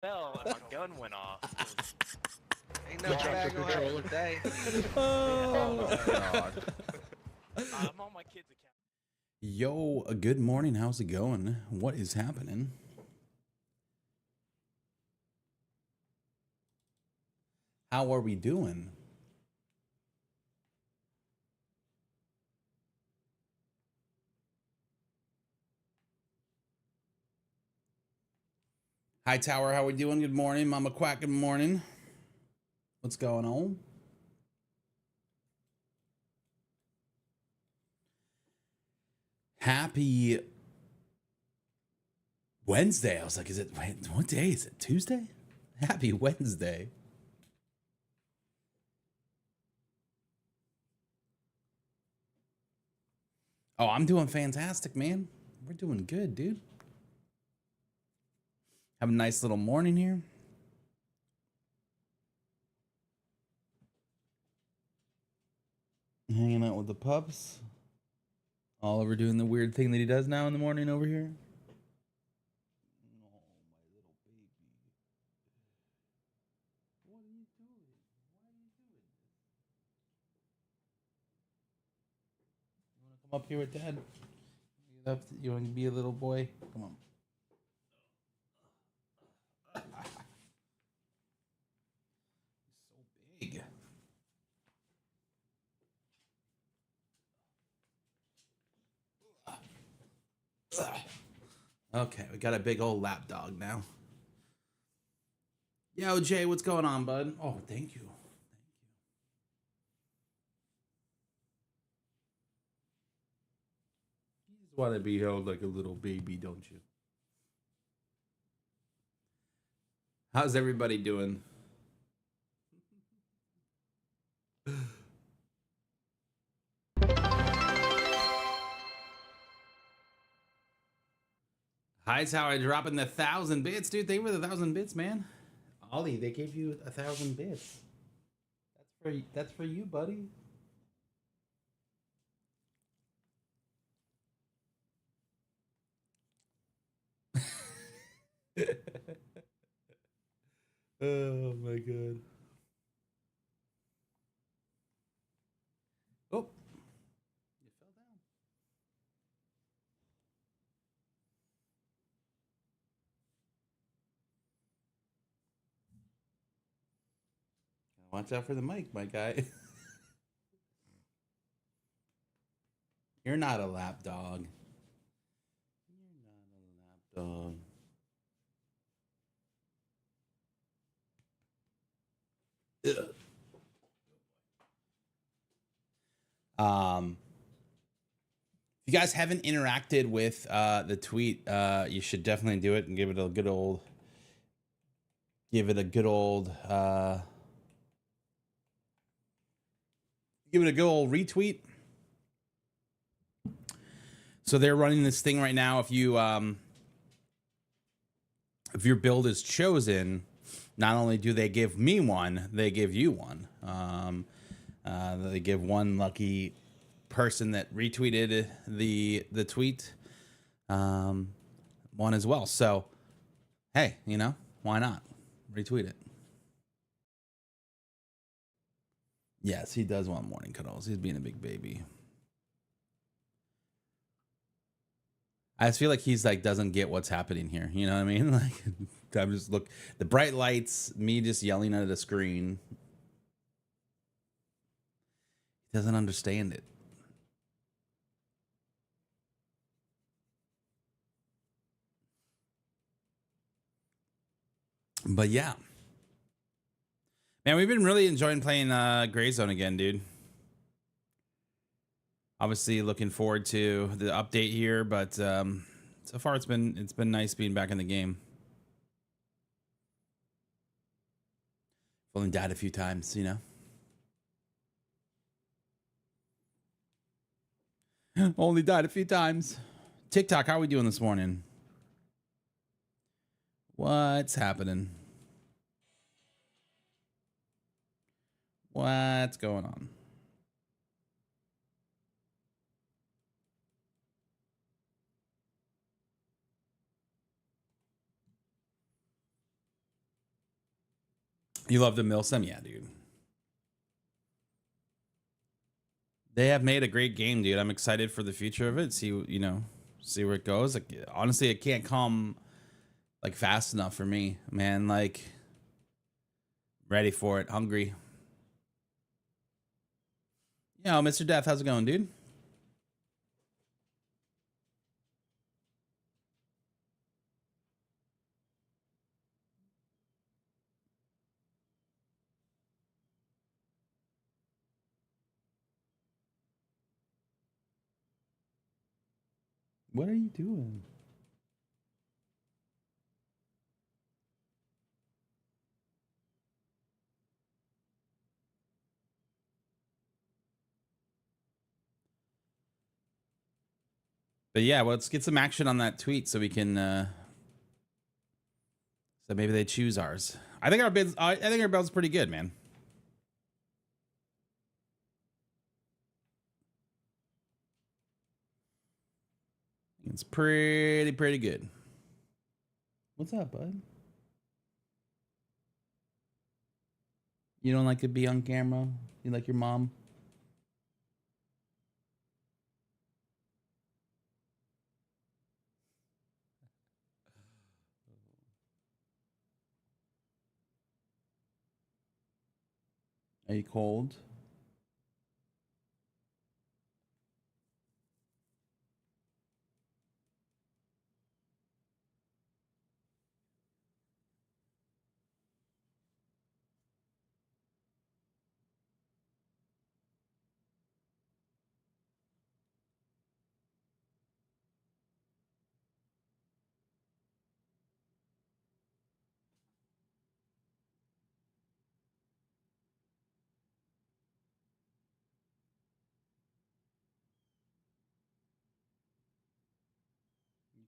fell and my gun went off. Ain't no bag on it today. Oh my god. I'm on my kid's account. Yo, good morning. How's it going? What is happening? How are we doing? Hi Tower, how we doing? Good morning. Mama Quack, good morning. What's going on? Happy Wednesday. I was like, what day is it? Tuesday? Happy Wednesday. Oh, I'm doing fantastic, man. We're doing good, dude. Have a nice little morning here. Hanging out with the pups. Oliver doing the weird thing that he does now in the morning over here. Oh, my little baby. What are you doing? Why are you doing this? You want to come up here with Dad? You want to be a little boy? Come on. He's so big. Okay, we got a big old lap dog now. Yo, Jay, what's going on, bud? Oh, thank you. You just want to be held like a little baby, don't you? How's everybody doing? Hi, Tower, dropping the 1,000 bits, dude. Thank you for the 1,000 bits, man. Ollie, they gave you 1,000 bits. That's for you, buddy. Oh my god. Oh, you fell down. Watch out for the mic, my guy. You're not a lap dog. You're not a lap dog. Ugh. If you guys haven't interacted with the tweet, you should definitely do it and give it a good old retweet. So they're running this thing right now. If your build is chosen, not only do they give me one, they give you one. They give one lucky person that retweeted the tweet one as well. So hey, why not retweet it? Yes, he does want morning cuddles. He's being a big baby. I just feel like he's like doesn't get what's happening here. You know what I mean? Like I'm just look the bright lights, me just yelling at a screen. He doesn't understand it. But yeah. Man, we've been really enjoying playing Gray Zone again, dude. Obviously looking forward to the update here, but so far it's been nice being back in the game. I've only died a few times, Only died a few times. TikTok, how are we doing this morning? What's happening? What's going on? You love the Milsim? Yeah, dude. They have made a great game, dude. I'm excited for the future of it. See where it goes. Like, honestly, it can't come like fast enough for me, man. Like, ready for it, hungry. Yo, Mr. Death, how's it going, dude? What are you doing? But yeah, well, let's get some action on that tweet so we can. So maybe they choose ours. I think our bids. I think our build's pretty good, man. It's pretty good. What's up, bud? You don't like to be on camera? You like your mom? Are you cold?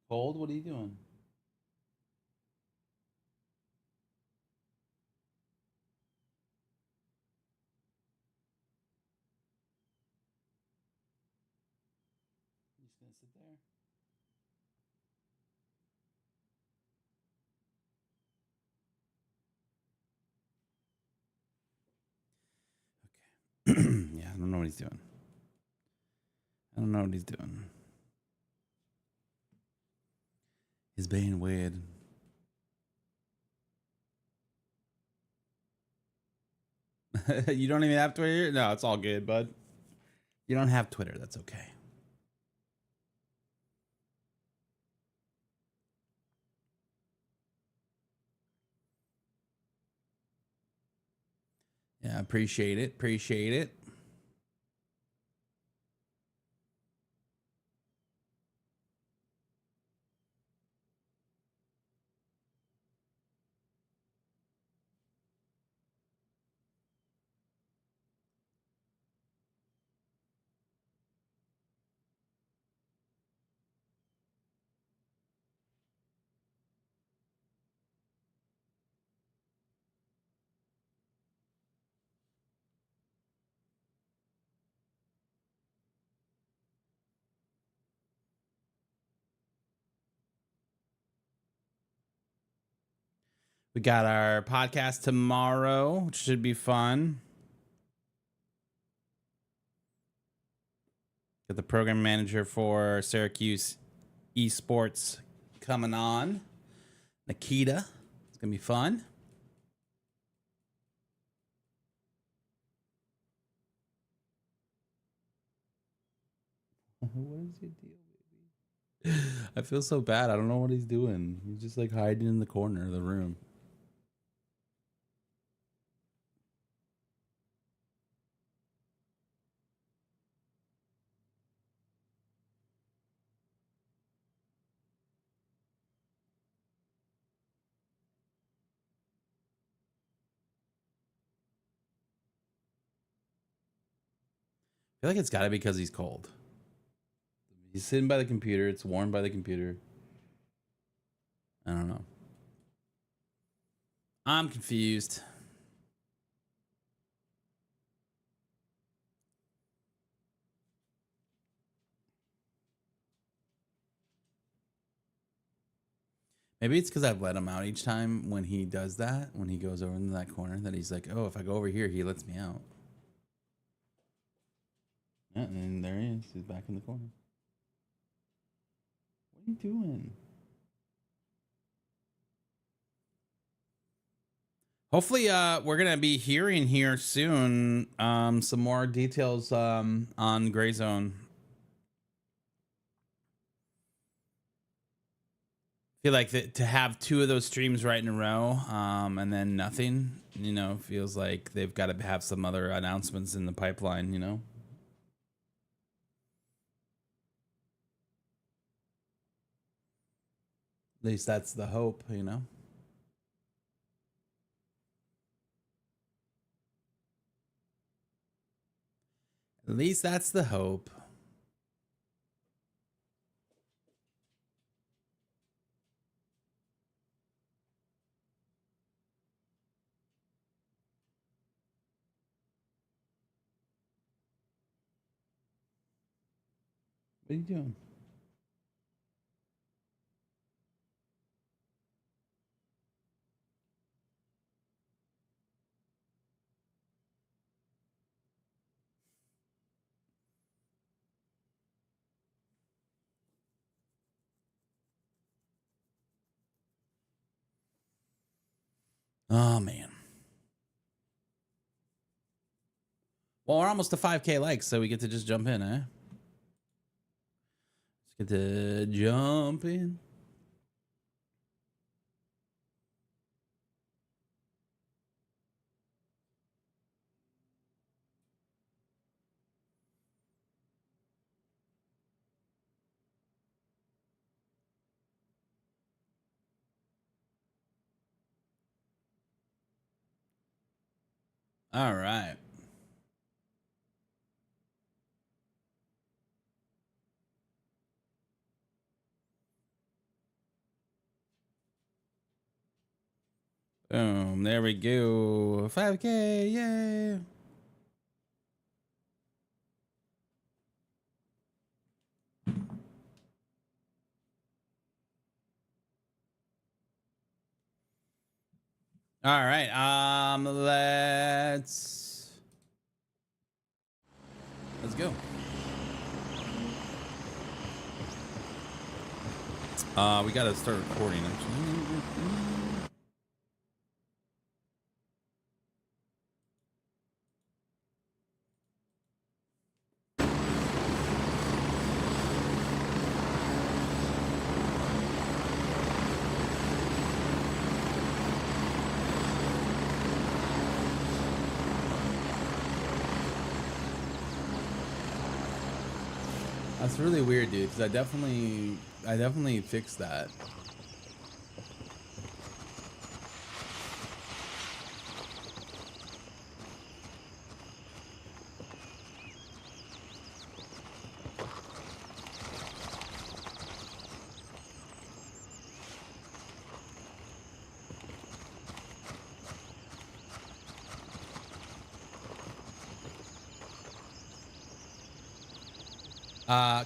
Cold? What are you doing? You just gonna sit there? Okay. Yeah, I don't know what he's doing. I don't know what he's doing. He's being weird. You don't even have Twitter? No, it's all good, bud. You don't have Twitter. That's okay. Yeah, appreciate it. Appreciate it. We got our podcast tomorrow, which should be fun. Got the program manager for Syracuse Esports coming on, Nikita. It's gonna be fun. What is your deal, baby? I feel so bad. I don't know what he's doing. He's just like hiding in the corner of the room. I feel like it's got to be because he's cold. He's sitting by the computer. It's warm by the computer. I don't know. I'm confused. Maybe it's because I've let him out each time when he does that, when he goes over into that corner, that he's like, oh, if I go over here, he lets me out. Yeah, and there he is. He's back in the corner. What are you doing? Hopefully, we're gonna be hearing here soon some more details on Gray Zone. Feel like to have 2 of those streams right in a row, and then nothing, you know, feels like they've got to have some other announcements in the pipeline, you know. At least that's the hope, you know. At least that's the hope. What are you doing? Oh, man. Well, we're almost to 5K likes, so we get to just jump in, eh? Let's get to jump in. All right. Boom. There we go. 5K. Yay. All right. Let's go. We got to start recording actually. That's really weird, dude, because I definitely fixed that.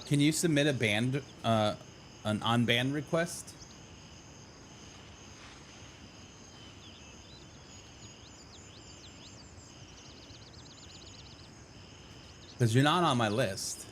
Can you submit a band, an unbanned request? Because you're not on my list.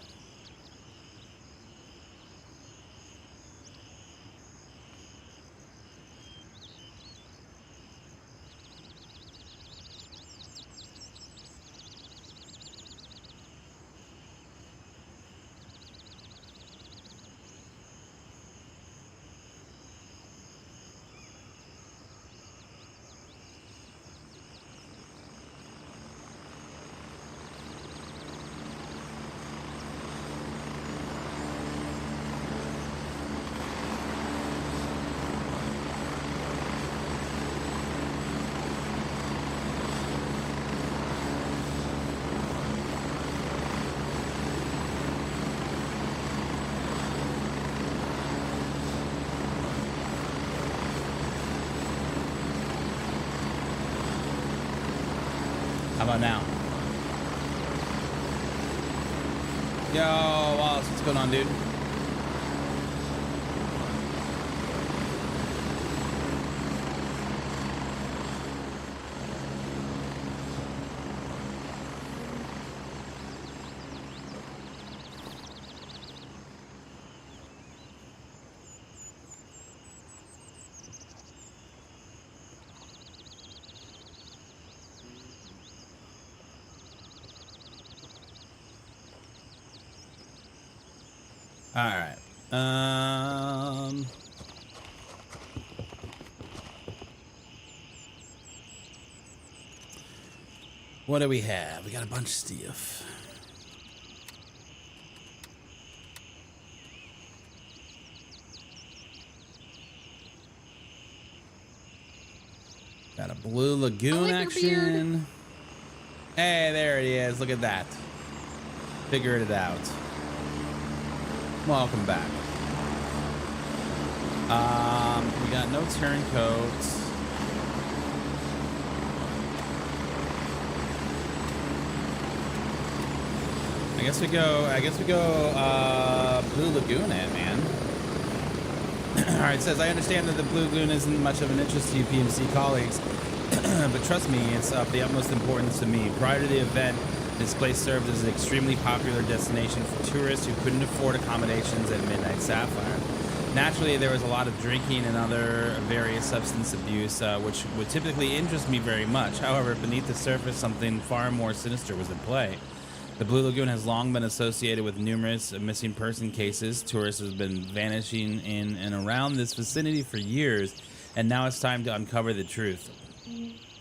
How about now? Yo, Wallace, what's going on, dude? All right. What do we have? We got a bunch of stuff. Got a Blue Lagoon action. Hey, there it is. Look at that. Figured it out. Welcome back. We got no turncoats. I guess we go Blue Lagoon it, man. All right, it says, I understand that the Blue Lagoon isn't much of an interest to you PMC colleagues, but trust me, it's of the utmost importance to me. Prior to the event, this place served as an extremely popular destination for tourists who couldn't afford accommodations at Midnight Sapphire. Naturally, there was a lot of drinking and other various substance abuse, which would typically interest me very much. However, beneath the surface, something far more sinister was at play. The Blue Lagoon has long been associated with numerous missing person cases. Tourists have been vanishing in and around this vicinity for years, and now it's time to uncover the truth.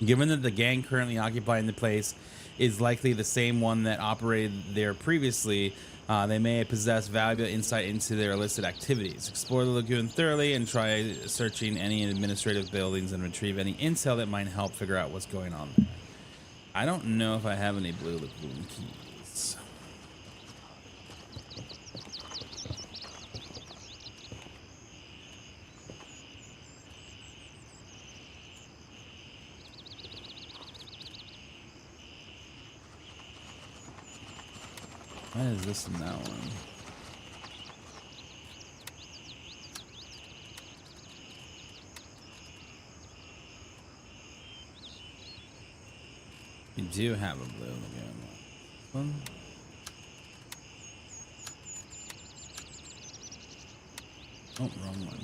Given that the gang currently occupying the place is likely the same one that operated there previously, they may possess valuable insight into their illicit activities. Explore the lagoon thoroughly and try searching any administrative buildings and retrieve any intel that might help figure out what's going on there. I don't know if I have any Blue Lagoon keys. What is this in that one? We do have a Blue Lagoon one. Oh, wrong one.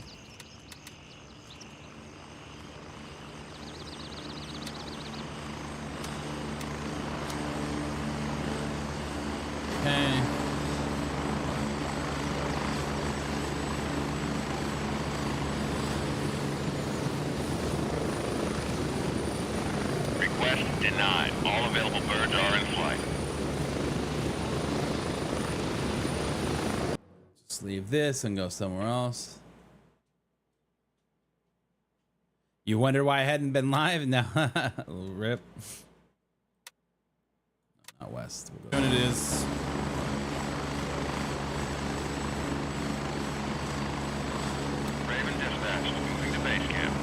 Okay. Request denied. All available birds are in flight. Just leave this and go somewhere else. You wonder why I hadn't been live? No. Rip. Not west. We'll go. It is. Raven dispatched. Moving to base camp.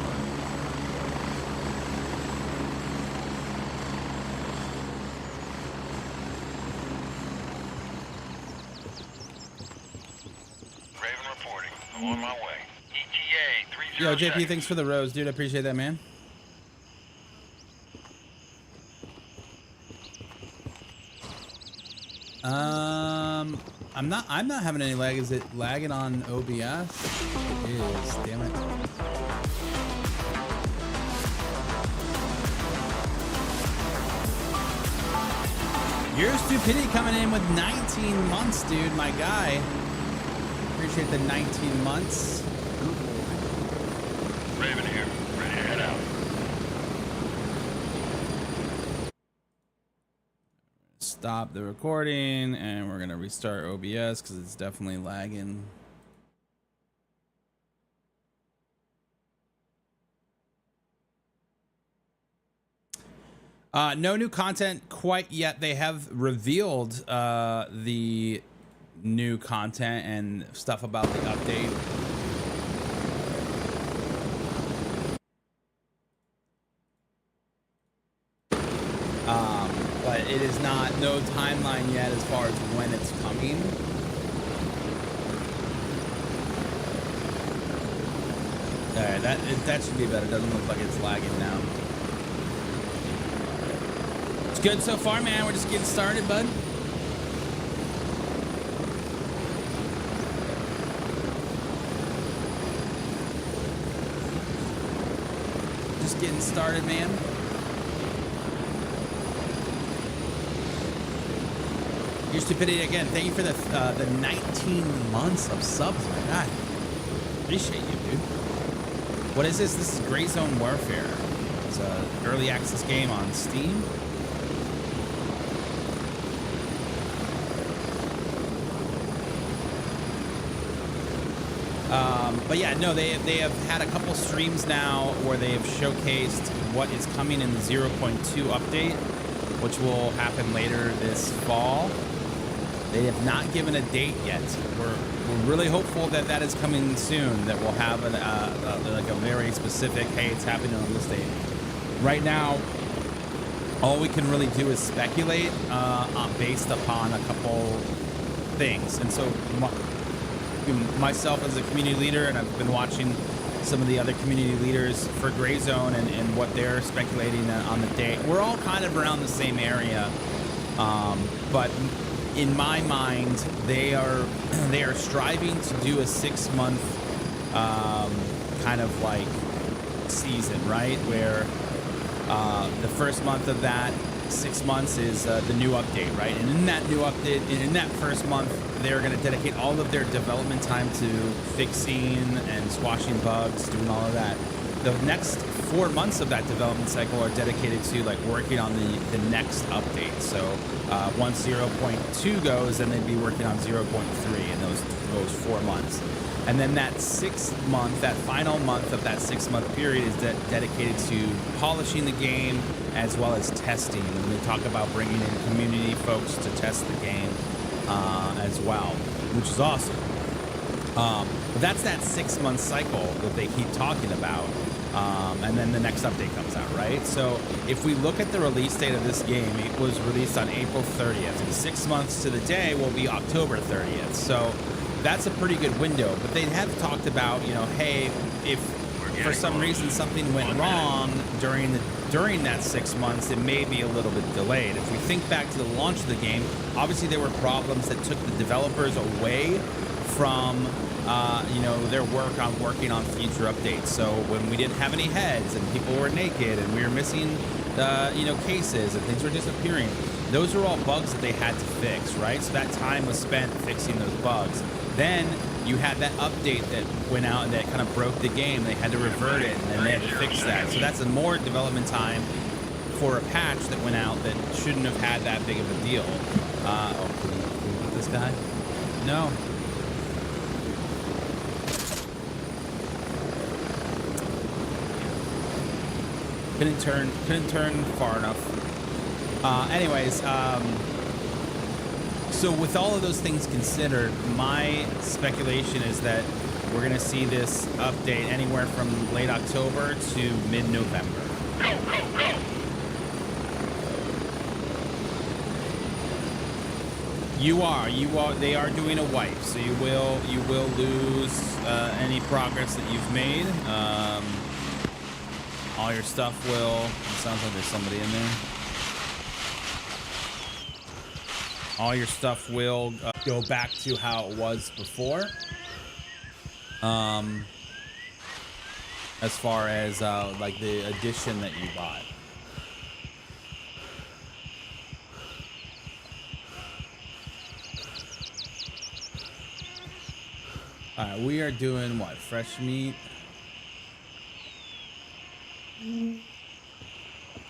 Raven reporting. I'm on my way. ETA 30 Yo, JP, seconds. thanks for the rose, dude. I appreciate that, man. I'm not having any lag. Is it lagging on OBS? It is, damn it. Your stupidity coming in with 19 months, dude, my guy. Appreciate the 19 months. Raven here. Ready to head out. Stop the recording and we're gonna restart OBS because it's definitely lagging. No new content quite yet. They have revealed the new content and stuff about the update. But it is not, no timeline yet as far as when it's coming. All right, that should be better. It doesn't look like it's lagging now. It's good so far, man. We're just getting started, bud. Just getting started, man. Your stupidity again. Thank you for the 19 months of subs, my God. Appreciate you, dude. What is this? This is Gray Zone Warfare. It's an early access game on Steam. But yeah, no, they have had a couple streams now where they have showcased what is coming in the 0.2 update, which will happen later this fall. They have not given a date yet. We're really hopeful that that is coming soon, that we'll have like a very specific, hey, it's happening on this date. Right now, all we can really do is speculate based upon a couple things. And so myself as a community leader, and I've been watching some of the other community leaders for Gray Zone and what they're speculating on the date. We're all kind of around the same area, but in my mind, they are striving to do a 6-month kind of like season, right? Where the first month of that 6 months is the new update, right? And in that new update, in that first month, they're going to dedicate all of their development time to fixing and squashing bugs, doing all of that. The next 4 months of that development cycle are dedicated to like working on the next update. So once 0.2 goes, then they'd be working on 0.3 in those 4 months. And then that 6th month, that final month of that 6-month period is dedicated to polishing the game as well as testing. And they talk about bringing in community folks to test the game as well, which is awesome. But that's that 6-month cycle that they keep talking about. And then the next update comes out, right? So if we look at the release date of this game, it was released on April 30th. And 6 months to the day will be October 30th. So that's a pretty good window. But they have talked about, you know, hey, if for some reason something went wrong during that 6 months, it may be a little bit delayed. If we think back to the launch of the game, obviously there were problems that took the developers away from you know, their work on working on future updates. So when we didn't have any heads and people were naked and we were missing you know, cases and things were disappearing, those are all bugs that they had to fix, right? So that time was spent fixing those bugs. Then you had that update that went out and that kind of broke the game. They had to revert it and then they had to fix that. So that's a more development time for a patch that went out that shouldn't have had that big of a deal. Oh, can we get this guy? No. Couldn't turn far enough. Anyways, so with all of those things considered, my speculation is that we're going to see this update anywhere from late October to mid-November. Go, go, go! They are doing a wipe, so you will lose any progress that you've made. All your stuff will, it sounds like there's somebody in there. All your stuff will go back to how it was before. As far as like the edition that you bought. All right, we are doing what? Fresh meat. Can't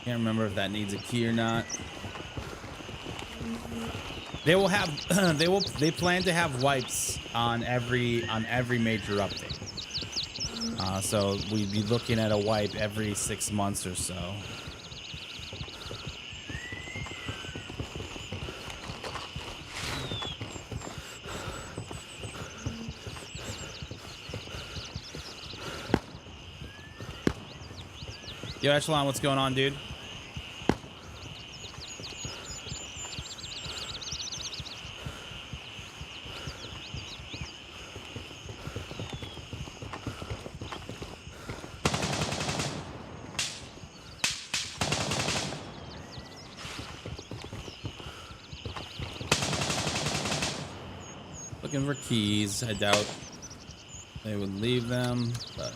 remember if that needs a key or not. They will have they plan to have wipes on every major update. So we'd be looking at a wipe every 6 months or so. Yo, Echelon, what's going on, dude? Looking for keys. I doubt they would leave them, but...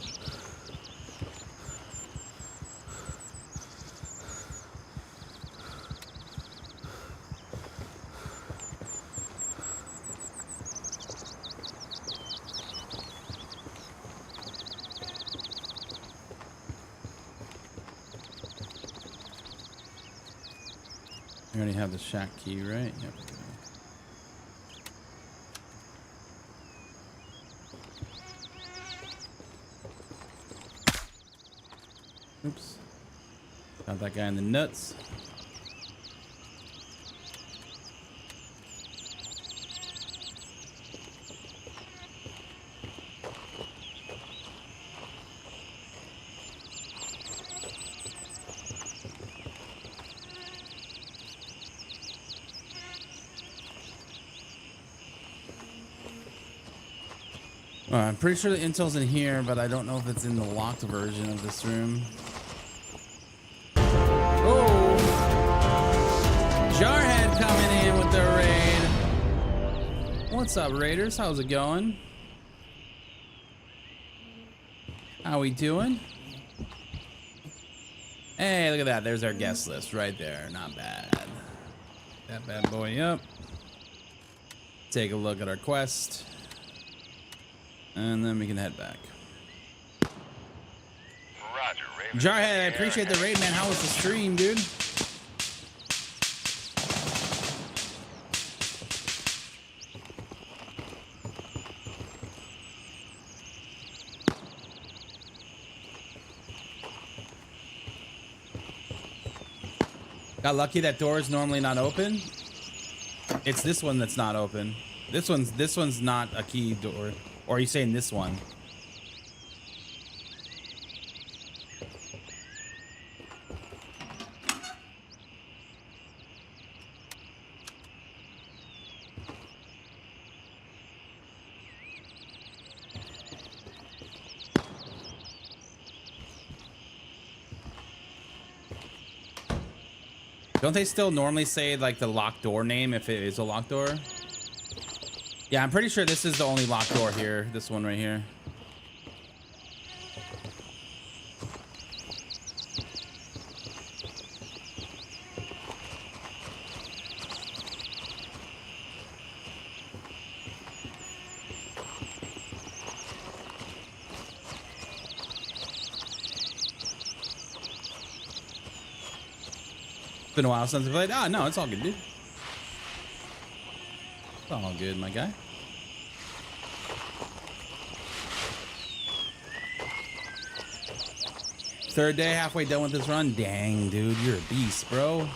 You already have the shack key, right? Yep. Oops. Got that guy in the nuts. I'm pretty sure the intel's in here, but I don't know if it's in the locked version of this room. Oh! Jarhead coming in with the raid. What's up, Raiders? How's it going? How we doing? Hey, look at that. There's our guest list right there. Not bad. That bad boy up. Take a look at our quest. And then we can head back. Roger, Raven. Jarhead, I appreciate the raid, man. How was the stream, dude? Got lucky that door is normally not open. It's this one that's not open. This one's not a key door. Or are you saying this one? Don't they still normally say like the locked door name if it is a locked door? Yeah, I'm pretty sure this is the only locked door here. This one right here. It's been a while since I played. Ah, no, it's all good, dude. It's all good, my guy. Third day, halfway done with this run. Dang, dude, you're a beast, bro.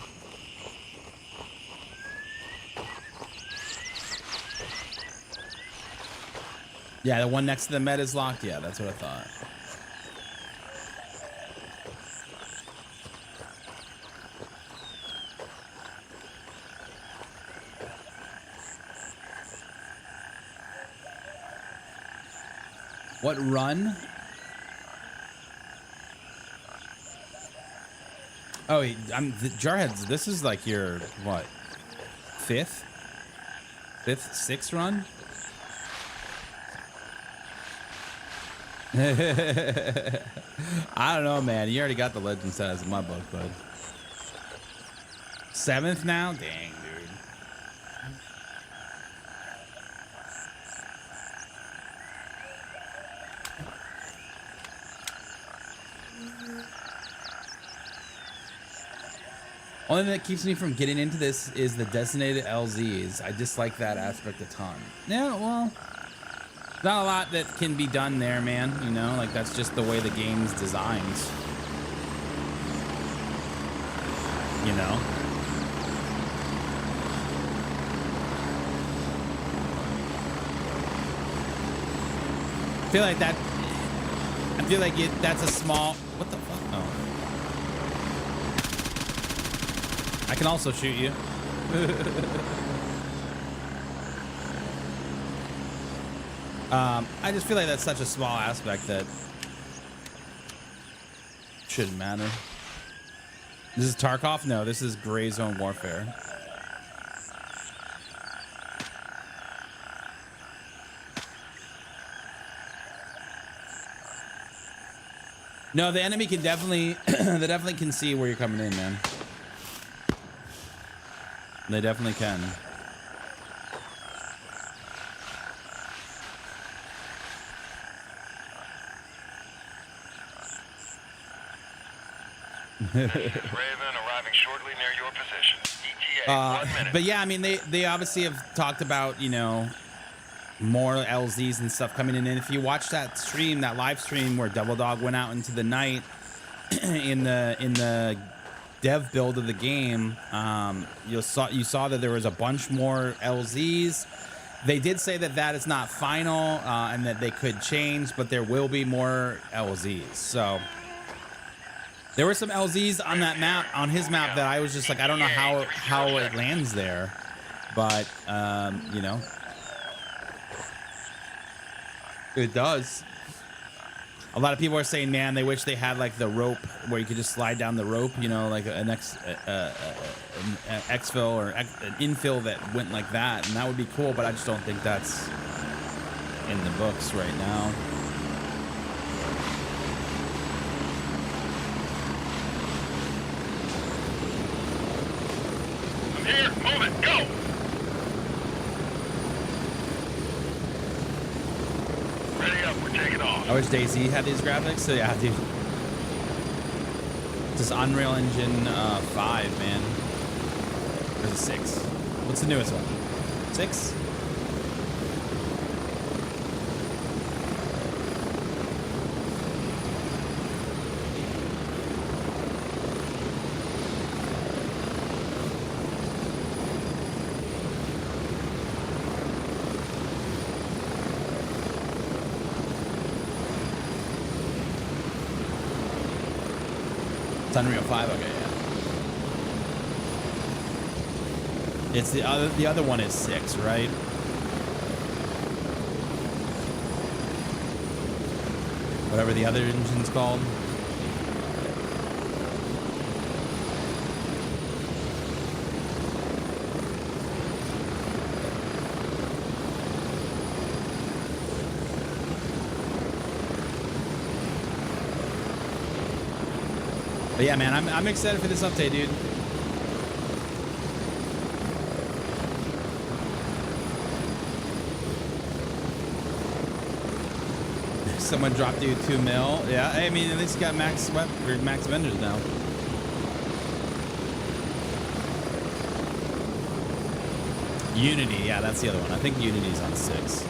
Yeah, the one next to the med is locked. Yeah, that's what I thought. What run? Oh, I'm Jarheads. This is like your what? Fifth, sixth run? I don't know, man. You already got the legend status in my book, bud. Seventh now? Dang, dude. Only thing that keeps me from getting into this is the designated LZs. I dislike that aspect a ton. Yeah, well, not a lot that can be done there, man. You know, like that's just the way the game's designed. You know? I feel like that. I feel like that's a small. What the fuck? Oh. I can also shoot you. I just feel like that's such a small aspect that shouldn't matter. This is Tarkov? No, this is Gray Zone Warfare. No, the enemy can definitely, they definitely can see where you're coming in, man. They definitely can. This is Raven arriving shortly near your position. ETA 1 minute. But yeah, I mean, they obviously have talked about, you know, more LZs and stuff coming in. And if you watch that stream, that live stream where Double Dog went out into the night in the dev build of the game, you saw that there was a bunch more LZs. They did say that that is not final and that they could change, but there will be more LZs. So there were some LZs on that map, on his map, that I was just like, I don't know how it lands there, but you know, it does. A lot of people are saying, man, they wish they had like the rope where you could just slide down the rope, you know, like an exfil or an infill that went like that, and that would be cool. But I just don't think that's in the books right now. I'm here. Move it. Go. Ready up. We're taking off. I wish DayZ had these graphics. So yeah, dude. This Unreal Engine 5, man. Or is it 6? What's the newest one? 6? Unreal 5, okay, yeah. It's the other one is 6, right? Whatever the other engine's called. But yeah, man, I'm excited for this update, dude. Someone dropped you 2 mil. Yeah, I mean, at least you got max vendors now. Unity, yeah, that's the other one. I think Unity's on 6.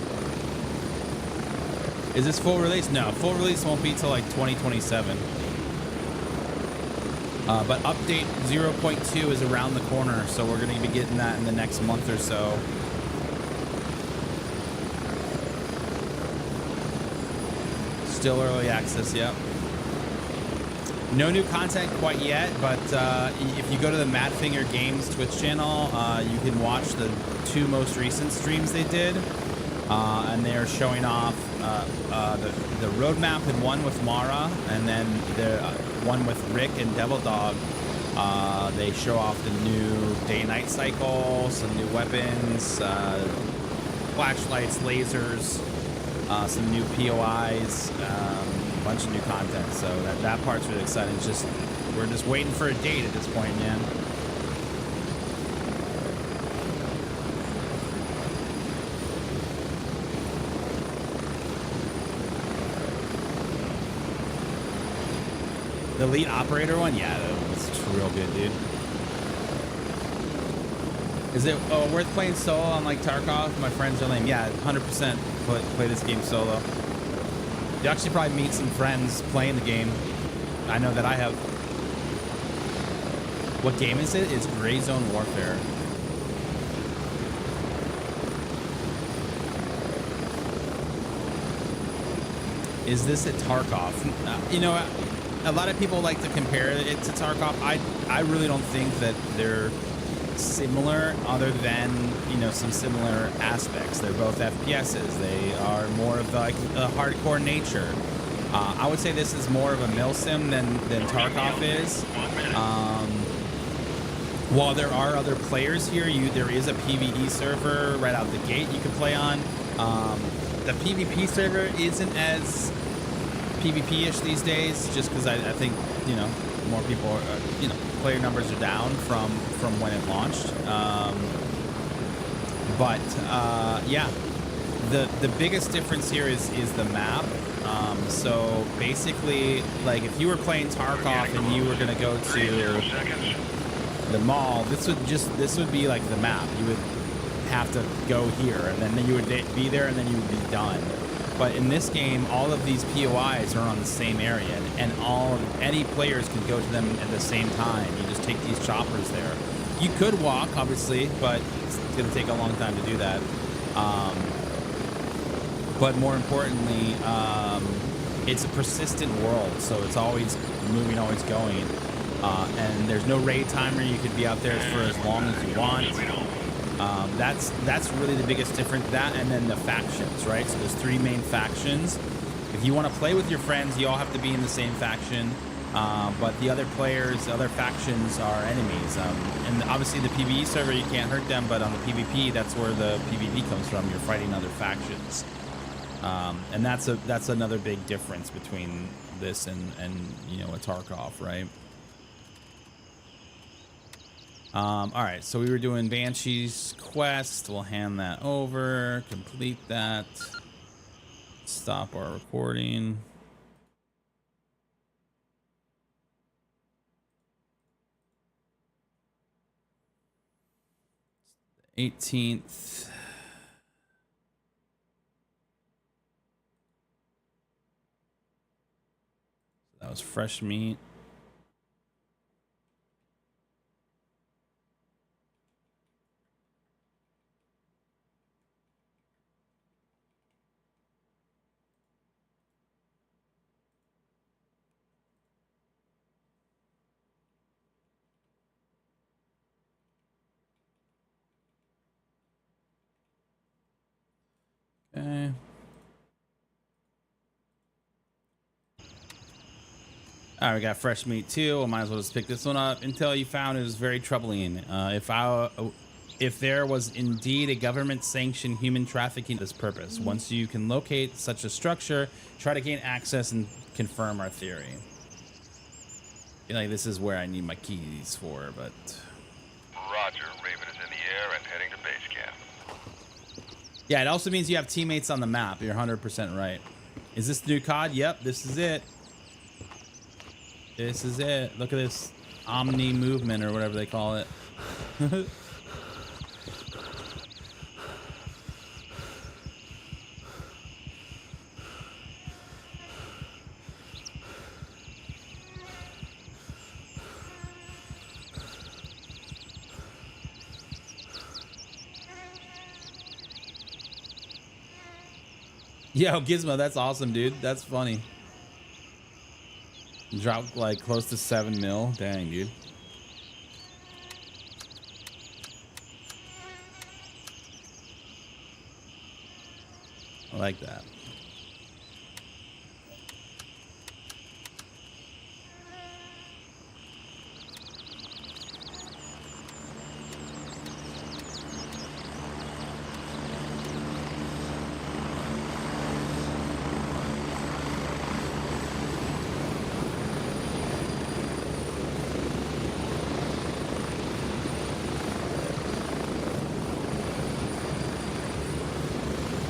Is this full release? No, full release won't be till like 2027. But update 0.2 is around the corner, so we're going to be getting that in the next month or so. Still early access, yep. No new content quite yet, but if you go to the Madfinger Games Twitch channel, you can watch the 2 most recent streams they did. And they are showing off the roadmap in one with Mara, and then the one with Rick and Devil Dog. They show off the new day-night cycle, some new weapons, flashlights, lasers, some new POIs, a bunch of new content. So that part's really exciting. It's just we're just waiting for a date at this point, man. The Elite Operator one? Yeah, that's real good, dude. Is it worth playing solo on like Tarkov? My friends are lame. Yeah, 100% play this game solo. You actually probably meet some friends playing the game. I know that I have. What game is it? It's Gray Zone Warfare. Is this at Tarkov? You know, a lot of people like to compare it to Tarkov. I really don't think that they're similar, other than, you know, some similar aspects. They're both FPSs. They are more of like a hardcore nature. I would say this is more of a milsim than Tarkov is. While there are other players here, there is a PvE server right out the gate you can play on. The PvP server isn't as PvP-ish these days, just because I think, you know, more people are, you know, player numbers are down from when it launched. Yeah, the biggest difference here is the map. So basically, like if you were playing Tarkov and you were gonna go to the mall, this would be like the map. You would have to go here, and then you would be there, and then you would be done. But in this game, all of these POIs are on the same area, and any players can go to them at the same time. You just take these choppers there. You could walk, obviously, but it's going to take a long time to do that. But more importantly, it's a persistent world, so it's always moving, always going. And there's no raid timer. You could be out there for as long as you want. That's really the biggest difference. That, and then the factions, right? So there's 3 main factions. If you want to play with your friends, you all have to be in the same faction. But the other players, other factions are enemies. And obviously the PvE server, you can't hurt them, but on the PvP, that's where the PvP comes from. You're fighting other factions. And that's another big difference between this and you know, a Tarkov, right? All right, so we were doing Banshee's quest. We'll hand that over, complete that, stop our recording. It's the 18th. That was fresh meat. Okay. All right, we got fresh meat too. I might as well just pick this one up. Intel you found is very troubling. If there was indeed a government-sanctioned human trafficking this purpose, once you can locate such a structure, try to gain access and confirm our theory. I feel like this is where I need my keys for, but... Roger, Raven is in the air and heading to base camp. Yeah, it also means you have teammates on the map. You're 100% right. Is this the new COD? Yep, this is it. This is it. Look at this omni movement or whatever they call it. Yo, Gizmo, that's awesome, dude. That's funny. Dropped like close to 7 mil. Dang, dude. I like that.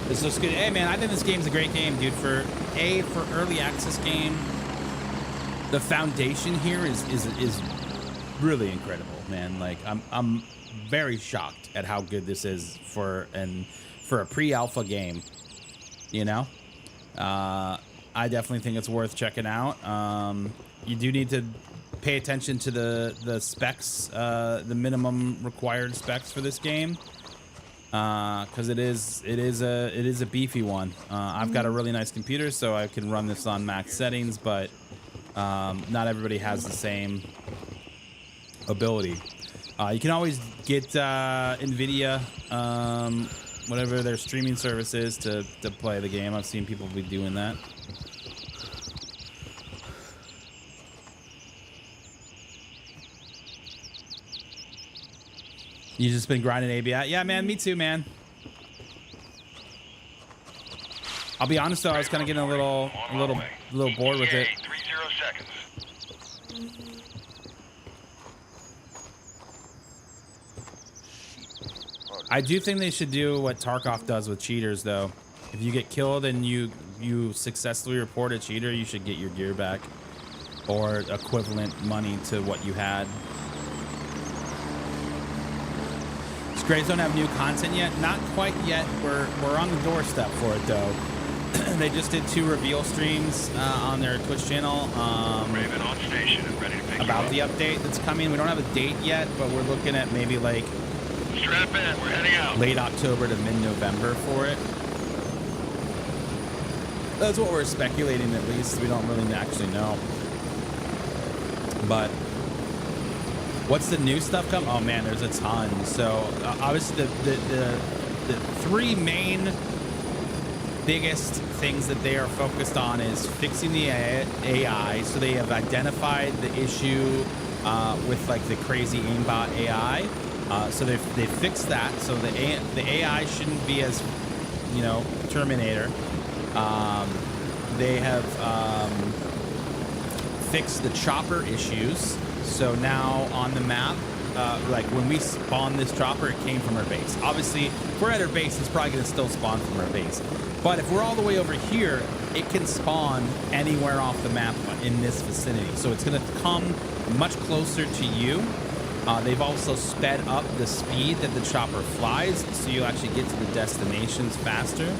This looks good. Hey man, I think this game's a great game, dude. For early access game, the foundation here is really incredible, man. Like I'm very shocked at how good this is for a pre-alpha game. You know, I definitely think it's worth checking out. You do need to pay attention to the specs, the minimum required specs for this game. Because it is a beefy one. I've got a really nice computer, so I can run this on max settings, but not everybody has the same ability. You can always get NVIDIA, whatever their streaming service is, to play the game. I've seen people be doing that. You just been grinding ABI? Yeah, man, me too, man. I'll be honest though, I was kind of getting a little bored with it. 30 seconds. I do think they should do what Tarkov does with cheaters, though. If you get killed and you successfully report a cheater, you should get your gear back or equivalent money to what you had. Gray Zone have new content yet? Not quite yet. We're on the doorstep for it though. They just did 2 reveal streams on their Twitch channel Raven on station and ready to pick about the you up. update that's coming. We don't have a date yet, but we're looking at maybe like Strap in, we're heading out. late October to mid-November for it. That's what we're speculating, at least. We don't really actually know. But what's the new stuff come? Oh man, there's a ton. So obviously the 3 main biggest things that they are focused on is fixing the AI. So they have identified the issue with like the crazy aimbot AI. So they fixed that. So the AI shouldn't be as, you know, Terminator. They have fixed the chopper issues. So now on the map, like when we spawn this chopper, it came from our base. Obviously, if we're at our base, it's probably going to still spawn from our base. But if we're all the way over here, it can spawn anywhere off the map in this vicinity. So it's going to come much closer to you. They've also sped up the speed that the chopper flies, so you actually get to the destinations faster.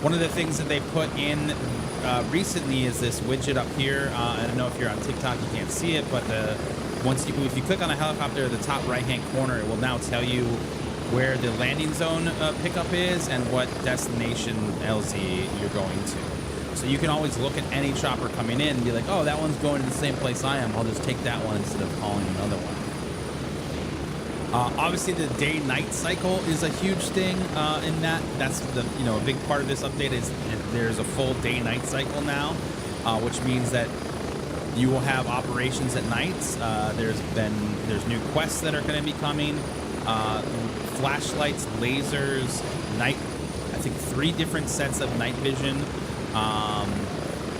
One of the things that they put in recently is this widget up here. I don't know if you're on TikTok, you can't see it, but if you click on a helicopter at the top right-hand corner, it will now tell you where the landing zone pickup is and what destination LZ you're going to. So you can always look at any chopper coming in and be like, oh, that one's going to the same place I am. I'll just take that one instead of calling another one. Obviously, the day-night cycle is a huge thing in that. That's the a big part of this update is there's a full day-night cycle now, which means that you will have operations at nights. There's new quests that are going to be coming. Flashlights, lasers, night. I think 3 different sets of night vision.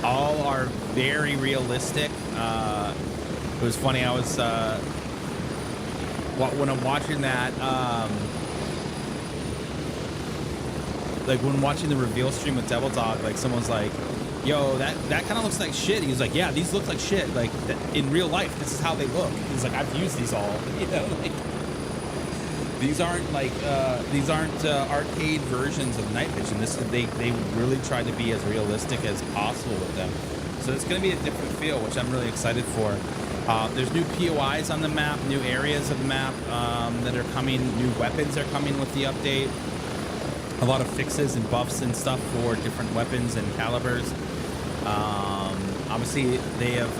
All are very realistic. It was funny. I was when I'm watching that. Like when watching the reveal stream with Devil Dog, like someone's like, yo, that kind of looks like shit. He's like, yeah, these look like shit. Like in real life, this is how they look. He's like, I've used these all, like these aren't like arcade versions of night vision. They really tried to be as realistic as possible with them. So it's going to be a different feel, which I'm really excited for. There's new POIs on the map, new areas of the map that are coming. New weapons are coming with the update. A lot of fixes and buffs and stuff for different weapons and calibers. Obviously, they have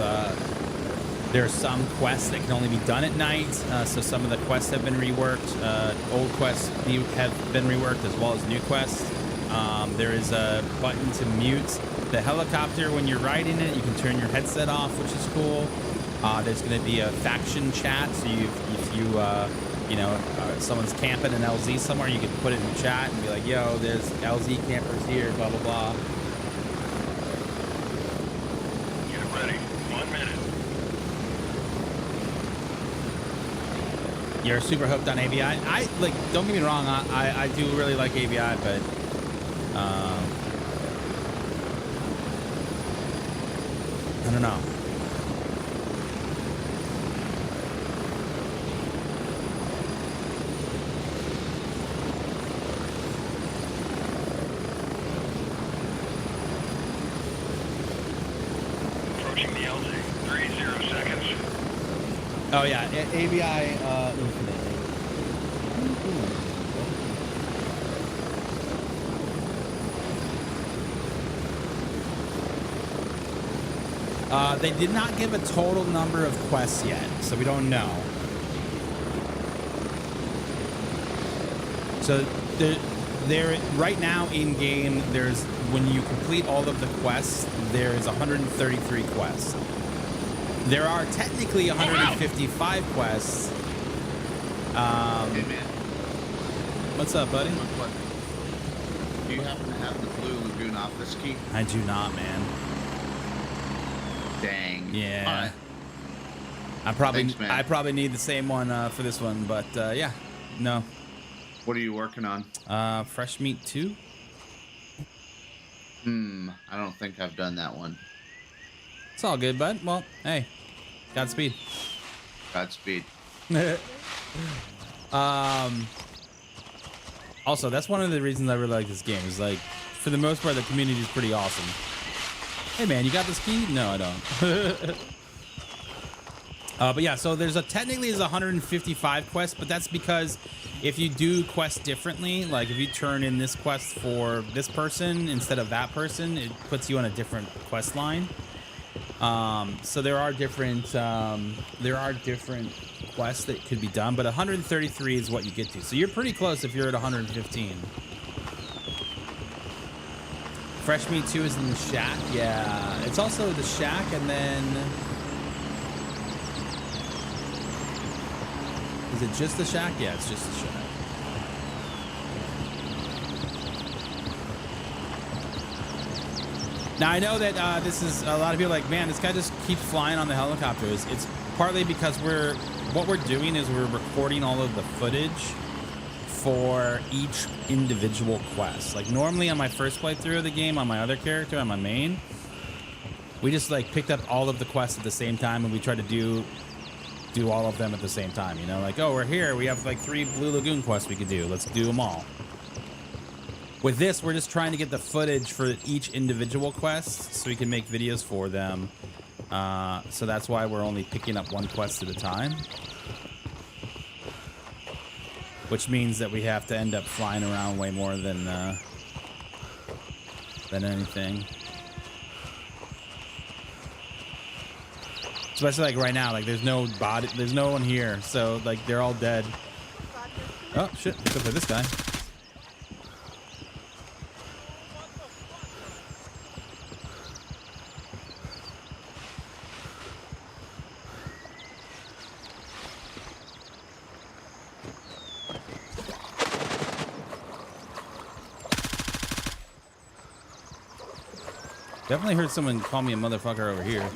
there are some quests that can only be done at night, so some of the quests have been reworked. Old quests have been reworked as well as new quests. There is a button to mute the helicopter when you're riding it. You can turn your headset off, which is cool. There's going to be a faction chat, so if someone's camping an LZ somewhere, you can put it in chat and be like, yo, there's LZ campers here, blah, blah, blah. Get ready. 1 minute. You're super hooked on ABI. I like. Don't get me wrong. I do really like ABI, but I don't know. Approaching the LZ. 30 seconds. Oh yeah, ABI infinitely. They did not give a total number of quests yet, so we don't know. So there right now in game, there's when you complete all of the quests, there's 133 quests. There are technically 155 quests. Hey man, What's up, buddy? do you happen to have the Blue Lagoon office key? I do not, man. Dang. Yeah. All right. I Thanks, man. probably need the same one for this one, but yeah, no. What are you working on? Fresh meat 2. I don't think I've done that one. It's all good, bud. Well, hey, Godspeed. Godspeed. Also, that's one of the reasons I really like this game. Is like, for the most part, the community is pretty awesome. Hey man, you got this key? No, I don't. But yeah, so technically there's 155 quests, but that's because if you do quests differently, like if you turn in this quest for this person instead of that person, it puts you on a different quest line. So there are different quests that could be done, but 133 is what you get to. So you're pretty close if you're at 115. Fresh Meat 2 is in the shack. Yeah, it's also the shack, and then is it just the shack? Yeah, it's just the shack. Now I know that this is a lot of people are like, man, this guy just keeps flying on the helicopters. It's partly because what we're doing is we're recording all of the footage for each individual quest. Like normally on my first playthrough of the game, on my other character, on my main, we just like picked up all of the quests at the same time and we tried to do all of them at the same time. You know, like, oh, we're here. We have like 3 Blue Lagoon quests we could do. Let's do them all. With this, we're just trying to get the footage for each individual quest so we can make videos for them. So that's why we're only picking up one quest at a time. Which means that we have to end up flying around way more than anything. Especially like right now, like there's no one here, so like they're all dead. Oh shit! Except for this guy. Definitely heard someone call me a motherfucker over here.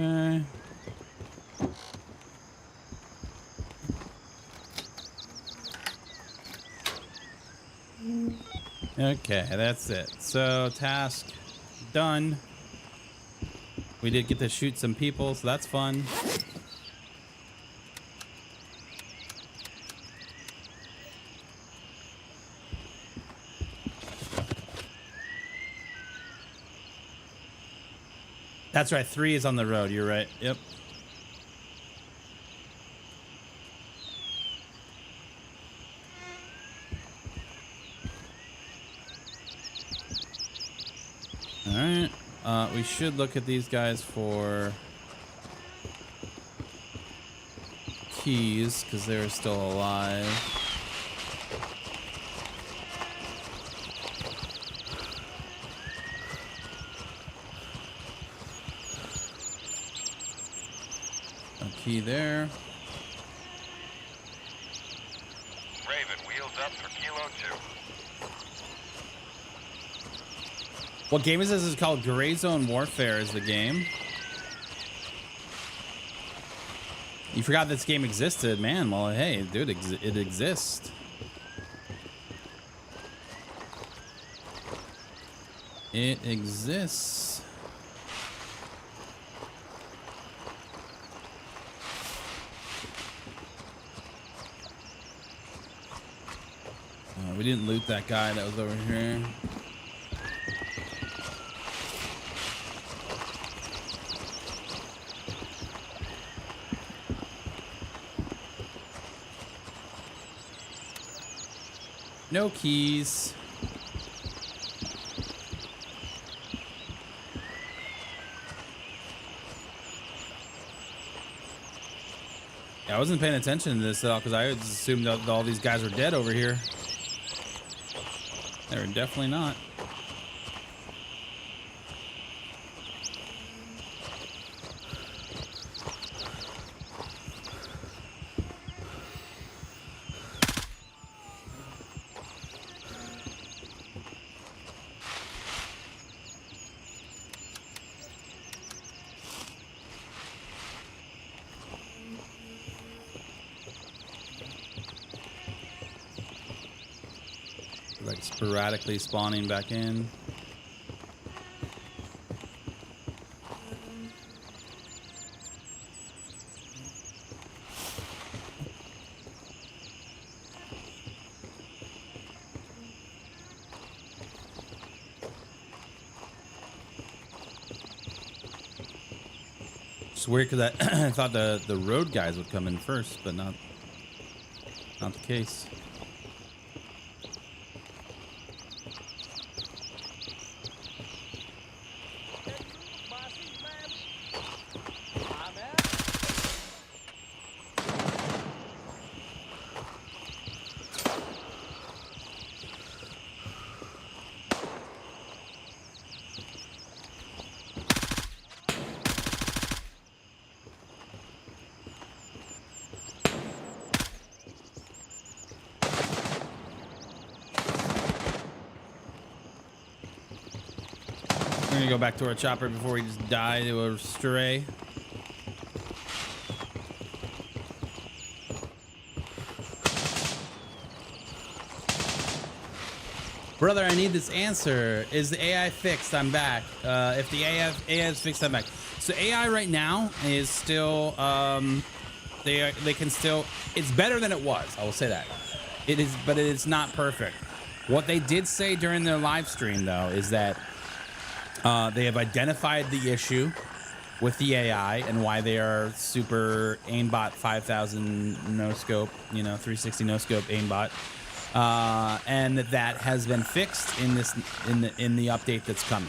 Okay. Okay, that's it. So, task done. We did get to shoot some people, so that's fun. That's right, 3 is on the road. You're right. Yep. All right. We should look at these guys for keys because they're still alive. Key there. Raven, wheels up for Kilo 2. What game is this? It's called Gray Zone Warfare is the game. You forgot this game existed, man. Well, hey, dude, it exists. It exists. We didn't loot that guy that was over here. No keys. Yeah, I wasn't paying attention to this at all because I just assumed that all these guys were dead over here. They're definitely not. like sporadically spawning back in. It's weird because I thought the road guys would come in first, but not the case. We're gonna go back to our chopper before we just die to a stray. Brother, I need this answer. Is the AI fixed? I'm back. If the AI is fixed, I'm back. So AI right now is still, they can still, it's better than it was. I will say that. It is, but it is not perfect. What they did say during their live stream though, is that they have identified the issue with the AI and why they are super aimbot 5000 no scope, you know, 360 no scope aimbot. And that has been fixed in this in the update that's coming.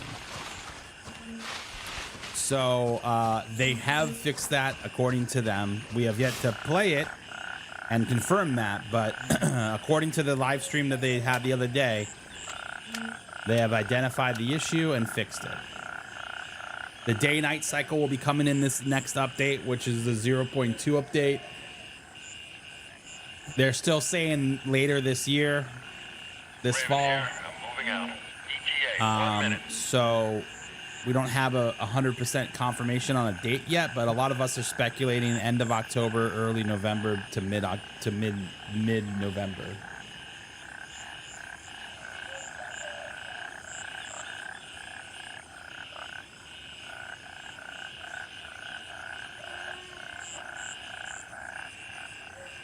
So they have fixed that according to them. We have yet to play it and confirm that, but according to the live stream that they had the other day, they have identified the issue and fixed it. The day-night cycle will be coming in this next update, which is the 0.2 update. They're still saying later this year, this fall. I'm moving out. ETA, 1 minute. So we don't have a 100% confirmation on a date yet, but a lot of us are speculating end of October, early November to mid November.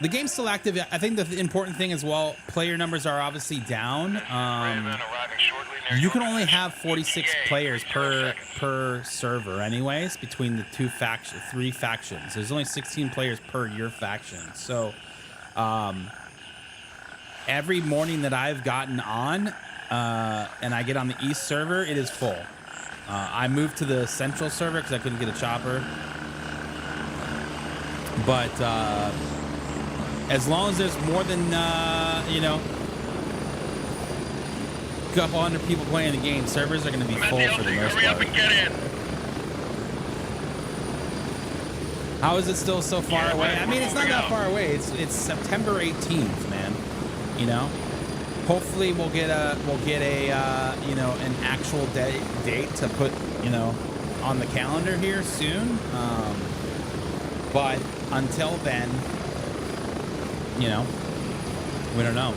The game's still active. I think the important thing as well, player numbers are obviously down. You can only have 46 players per server anyways, between the three factions. There's only 16 players per your faction. So every morning that I've gotten on and I get on the East server, it is full. I moved to the Central server because I couldn't get a chopper. But as long as there's more than, you know, a couple hundred people playing the game, servers are going to be full for the most Hurry up part. and get in. How is it still so far away? I mean, it's not that far away. It's September 18th, man. You know, hopefully we'll get a you know, an actual date to put, you know, on the calendar here soon. But until then, you know, we don't know.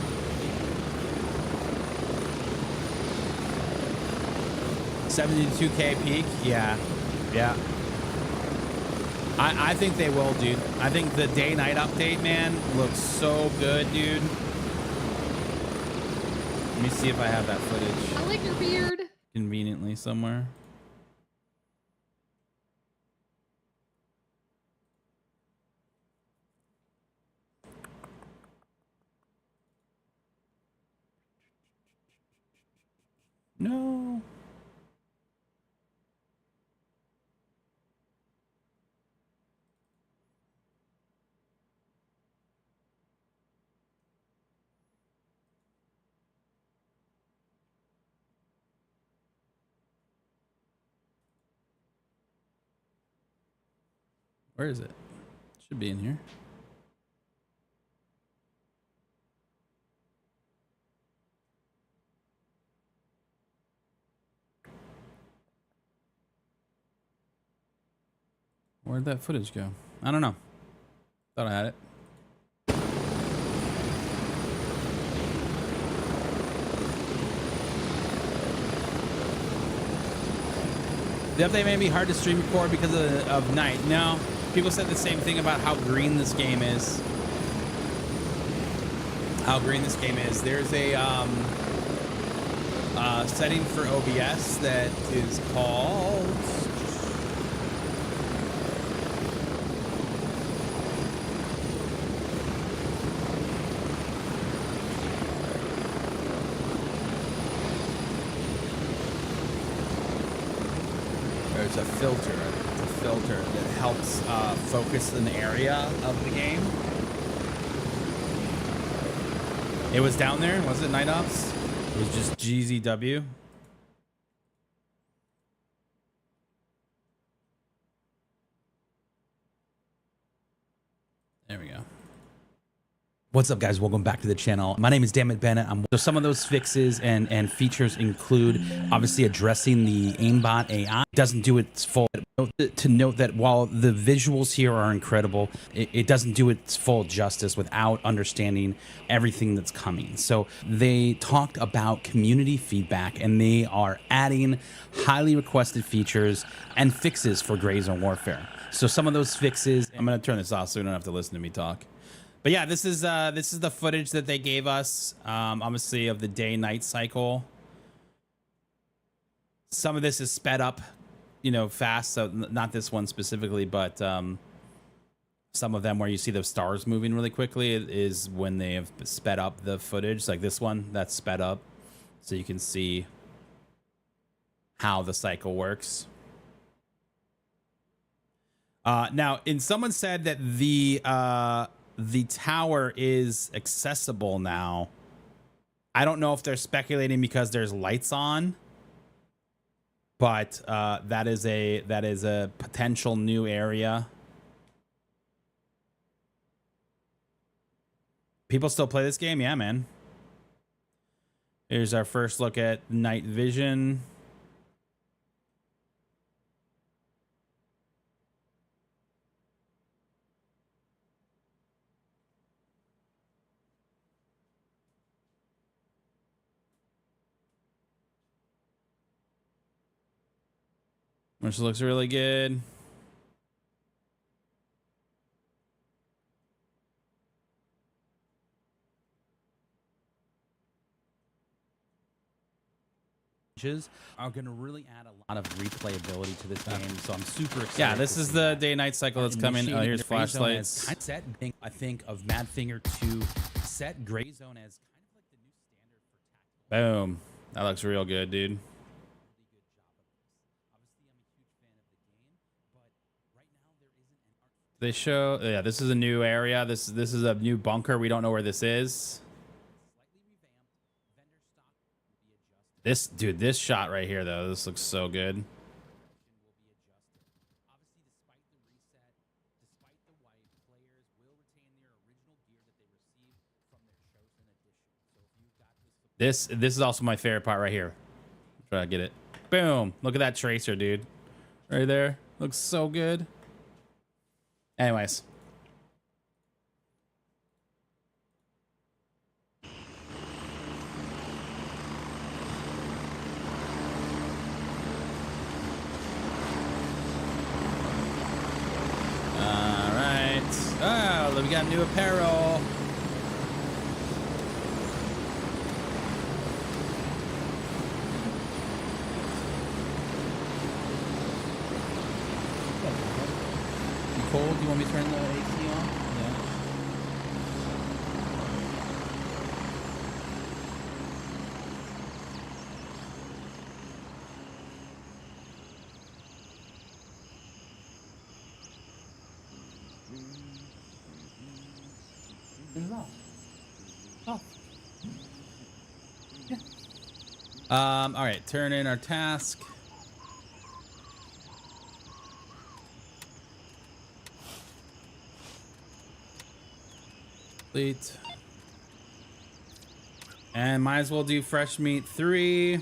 $72K peak, yeah. I think they will, dude. I think the day-night update, man, looks so good, dude. Let me see if I have that footage. I like your beard. Conveniently somewhere. No. Where is it? Should be in here. Where'd that footage go? I don't know. Thought I had it. The update may be hard to stream record because of night. No, people said the same thing about how green this game is. How green this game is. There's a setting for OBS that is called... There's a filter that helps focus an area of the game. It was down there, was it Night Ops? It was just GZW. There we go. What's up, guys? Welcome back to the channel. My name is Dammit Bennett. So some of those fixes and features include obviously addressing the aimbot AI. It doesn't do its full. To note that while the visuals here are incredible, it doesn't do its full justice without understanding everything that's coming. So they talked about community feedback, and they are adding highly requested features and fixes for Gray Zone Warfare. So some of those fixes, I'm going to turn this off so you don't have to listen to me talk. But yeah, this is the footage that they gave us, obviously, of the day-night cycle. Some of this is sped up, you know, fast. So not this one specifically, but some of them where you see the stars moving really quickly is when they have sped up the footage. Like this one, that's sped up, so you can see how the cycle works. Now, someone said that the tower is accessible now. I don't know if they're speculating because there's lights on, but that is a potential new area. People still play this game? Yeah, man. Here's our first look at night vision. Which looks really good. Are going to really add a lot of replayability to this game, so I'm super excited. Yeah, this is the day-night cycle that's coming. Oh, here's flashlights. Set, I think of Madfinger to set Gray Zone as kind of like the new standard for tactical. Boom, that looks real good, dude. They show, yeah, this is a new area. This is a new bunker. We don't know where this is. This shot right here, though, this looks so good. This is also my favorite part right here. Try to get it. Boom! Look at that tracer, dude. Right there. Looks so good. Anyways. All right. Oh, we got new apparel. Cold? Do you want me to turn the AC on? Yeah. Turn it off. Oh. Yeah. All right. Turn in our task. Complete. And might as well do fresh meat 3.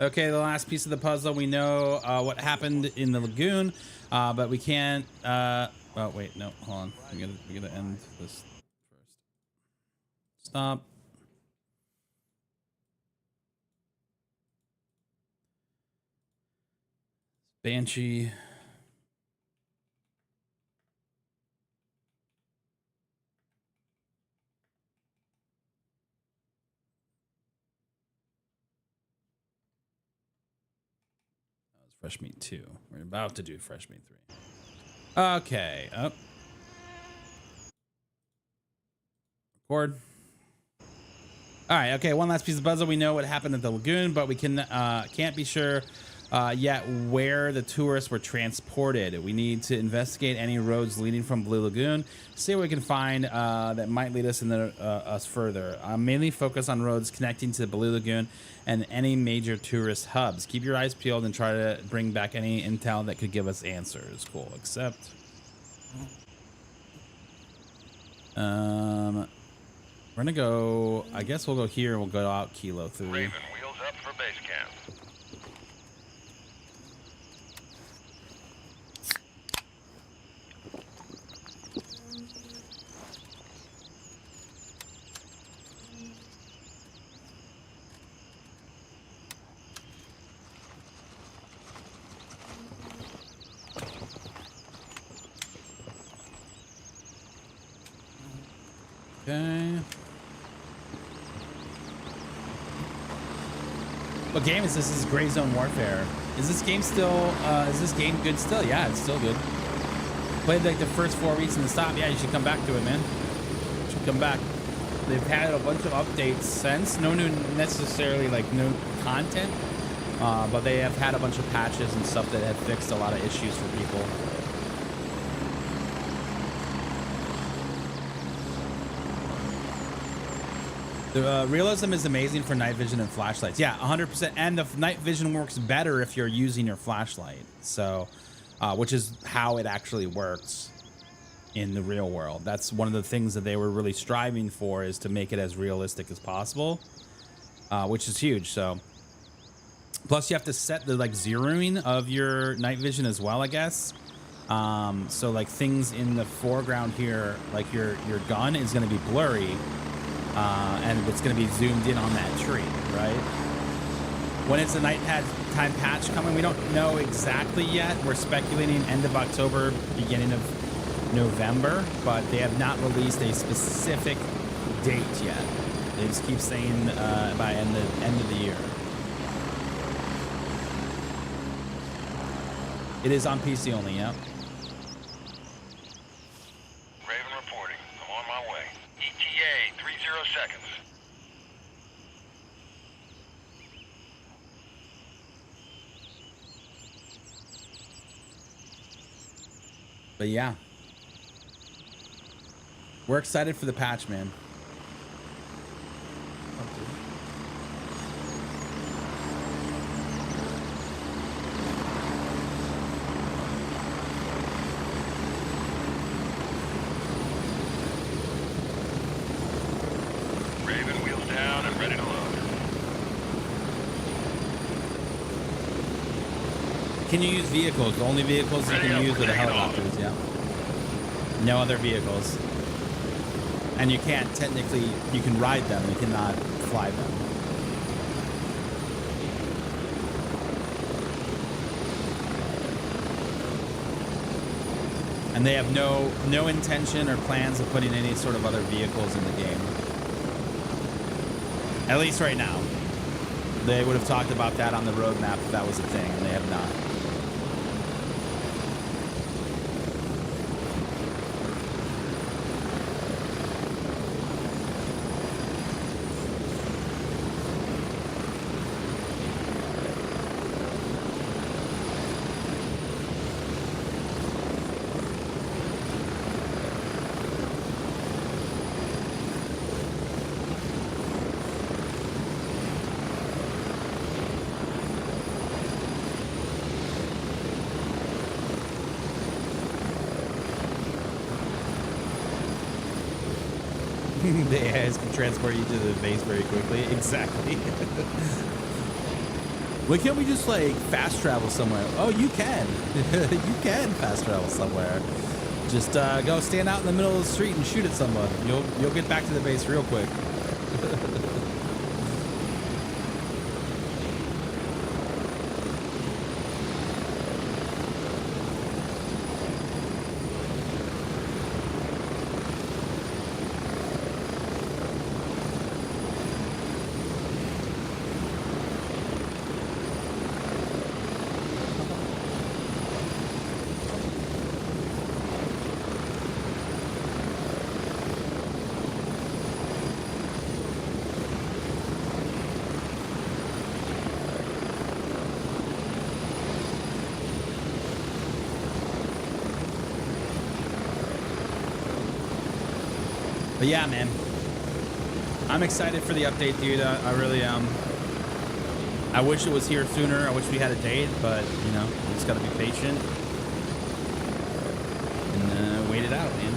Okay, the last piece of the puzzle. We know what happened in the lagoon, but we can't. Oh wait, no, hold on. We gotta end this first. Stop. Banshee. That was Fresh Meat 2. We're about to do Fresh Meat 3. Okay. Up. Record. All right. Okay. One last piece of puzzle. We know what happened at the lagoon, but we can't be sure yet where the tourists were transported. We need to investigate any roads leading from Blue Lagoon. See what we can find that might lead us us further. Mainly focus on roads connecting to Blue Lagoon and any major tourist hubs. Keep your eyes peeled and try to bring back any intel that could give us answers. Cool. Accept. We're gonna go. I guess we'll go here and we'll go out Kilo 3. Raven, wheels up for base camp. Okay. What game is this? This is Gray Zone Warfare. Is this game still, is this game good still? Yeah, it's still good. Played like the first 4 weeks in the stop. Yeah, you should come back to it, man. You should come back. They've had a bunch of updates since. No new, necessarily like new content, but they have had a bunch of patches and stuff that have fixed a lot of issues for people. The realism is amazing for night vision and flashlights. Yeah, 100%. And the night vision works better if you're using your flashlight. So, which is how it actually works in the real world. That's one of the things that they were really striving for, is to make it as realistic as possible, which is huge. So, plus you have to set the like zeroing of your night vision as well, I guess. So like things in the foreground here, like your gun is going to be blurry. And it's going to be zoomed in on that tree, right? When it's a nighttime patch coming, we don't know exactly yet. We're speculating end of October, beginning of November, but they have not released a specific date yet. They just keep saying by end of the year. It is on PC only, yeah. Raven reporting. I'm on my way. ETA 30 seconds. But yeah, we're excited for the patch, man. Raven, wheels down and ready to load. Can you use vehicles? The only vehicles you can use are the helicopters, yeah. No other vehicles. And you can't technically, you can ride them, you cannot fly them. And they have no intention or plans of putting any sort of other vehicles in the game. At least right now. They would have talked about that on the roadmap if that was a thing, and they have not. The AIs can transport you to the base very quickly. Exactly. Why can't we just like fast travel somewhere? Oh, you can. You can fast travel somewhere. Just go stand out in the middle of the street and shoot at someone. You'll get back to the base real quick. But yeah, man, I'm excited for the update, dude. I really am. I wish it was here sooner. I wish we had a date, but you know, you just gotta be patient and wait it out, man.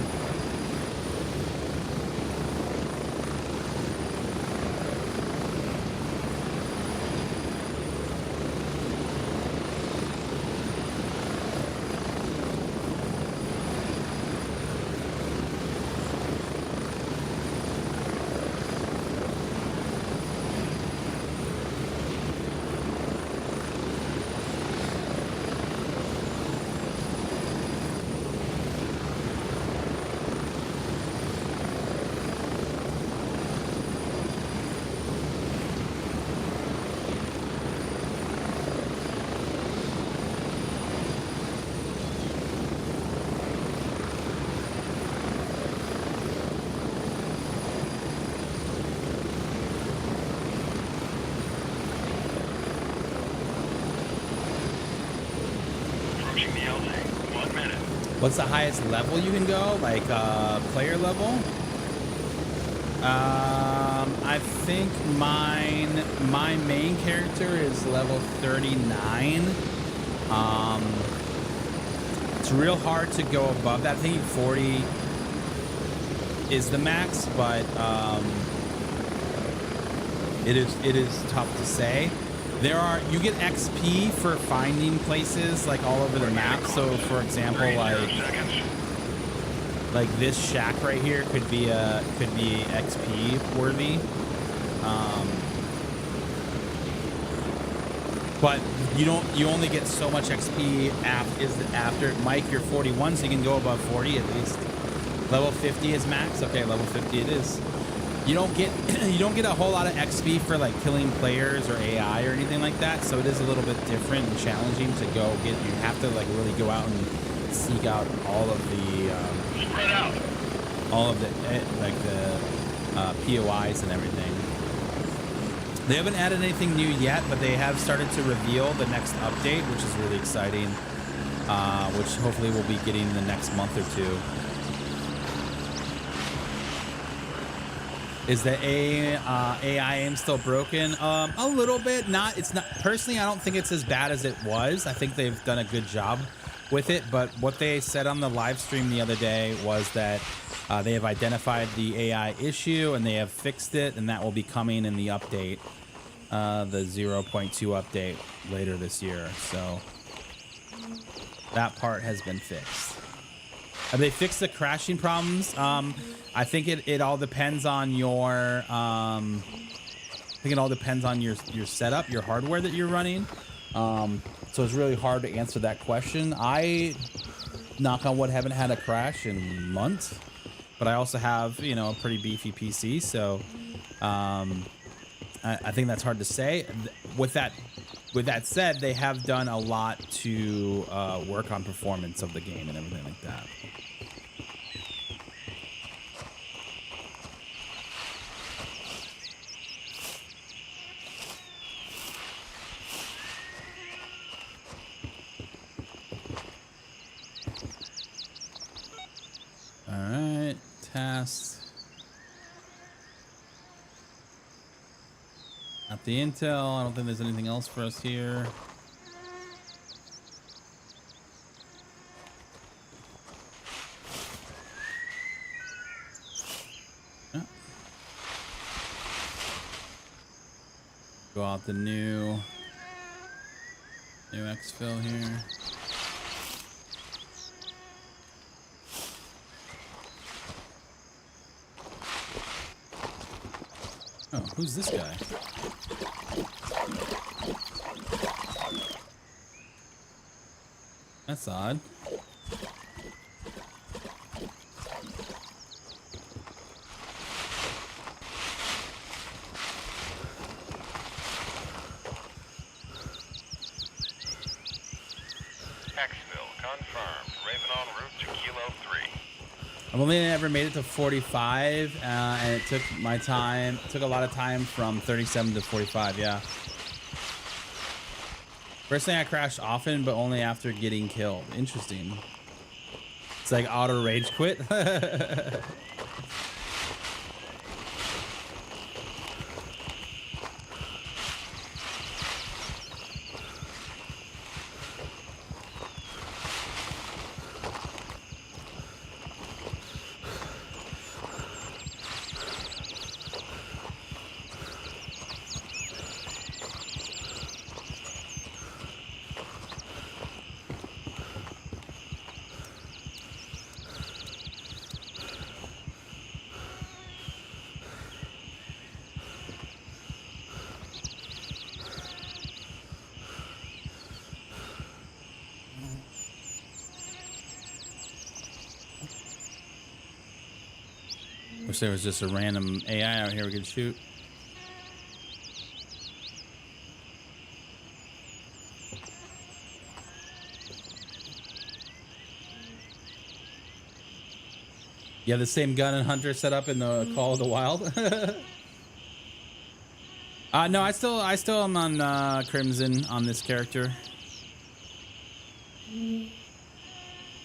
Approaching the LZ. 1 minute. What's the highest level you can go? Like player level? I think my main character is level 39. It's real hard to go above that. I think 40 is the max, but it is tough to say. You get XP for finding places like all over the map. So for example, like this shack right here could be XP worthy. But you only get so much XP after Mike, you're 41, so you can go above 40 at least. Level 50 is max. Okay, level 50 it is. You don't get a whole lot of XP for like killing players or AI or anything like that, so it is a little bit different and challenging to go get. You have to like really go out and seek out all of the Spread out. all of the POIs and everything. They haven't added anything new yet, but they have started to reveal the next update, which is really exciting, which hopefully we'll be getting in the next month or two. Is the AI aim still broken? A little bit. It's not personally. I don't think it's as bad as it was. I think they've done a good job with it. But what they said on the live stream the other day was that they have identified the AI issue and they have fixed it, and that will be coming in the update, the 0.2 update later this year. So that part has been fixed. Have they fixed the crashing problems? I think it all depends on your your setup, your hardware that you're running. So it's really hard to answer that question. I, knock on wood, haven't had a crash in months, but I also have, you know, a pretty beefy PC. So I think that's hard to say. With that said, they have done a lot to work on performance of the game and everything like that. Alright, tasks. Not the intel. I don't think there's anything else for us here. Oh. Go out the new exfil here. Oh, who's this guy? That's odd. Exfil confirmed. Raven en route to Kilo 3. I've only ever made it to 45, and it took my time. It took a lot of time from 37 to 45. Yeah. Personally, I crash often, but only after getting killed. Interesting. It's like auto rage quit. Wish there was just a random AI out here we could shoot. You have the same gun and hunter set up in the Call of the Wild? No, I still am on Crimson on this character.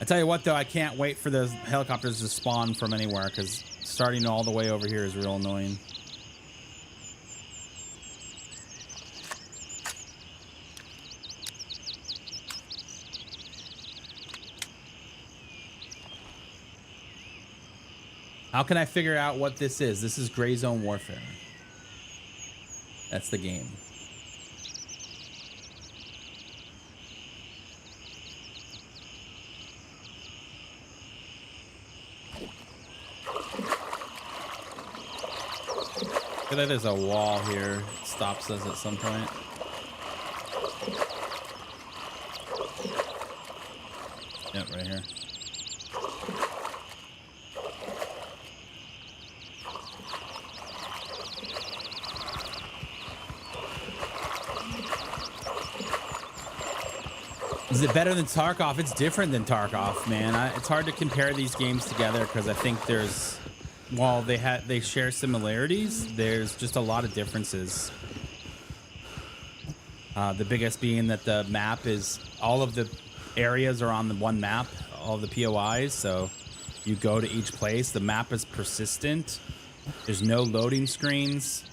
I tell you what, though, I can't wait for those helicopters to spawn from anywhere, because starting all the way over here is real annoying. How can I figure out what this is? This is Gray Zone Warfare. That's the game. I feel like there's a wall here. It stops us at some point. Yep, right here. Is it better than Tarkov? It's different than Tarkov, man. It's hard to compare these games together because I think there's, while they share similarities, there's just a lot of differences. The biggest being that the map is, all of the areas are on the one map, all the POIs. So you go to each place. The map is persistent. There's no loading screens.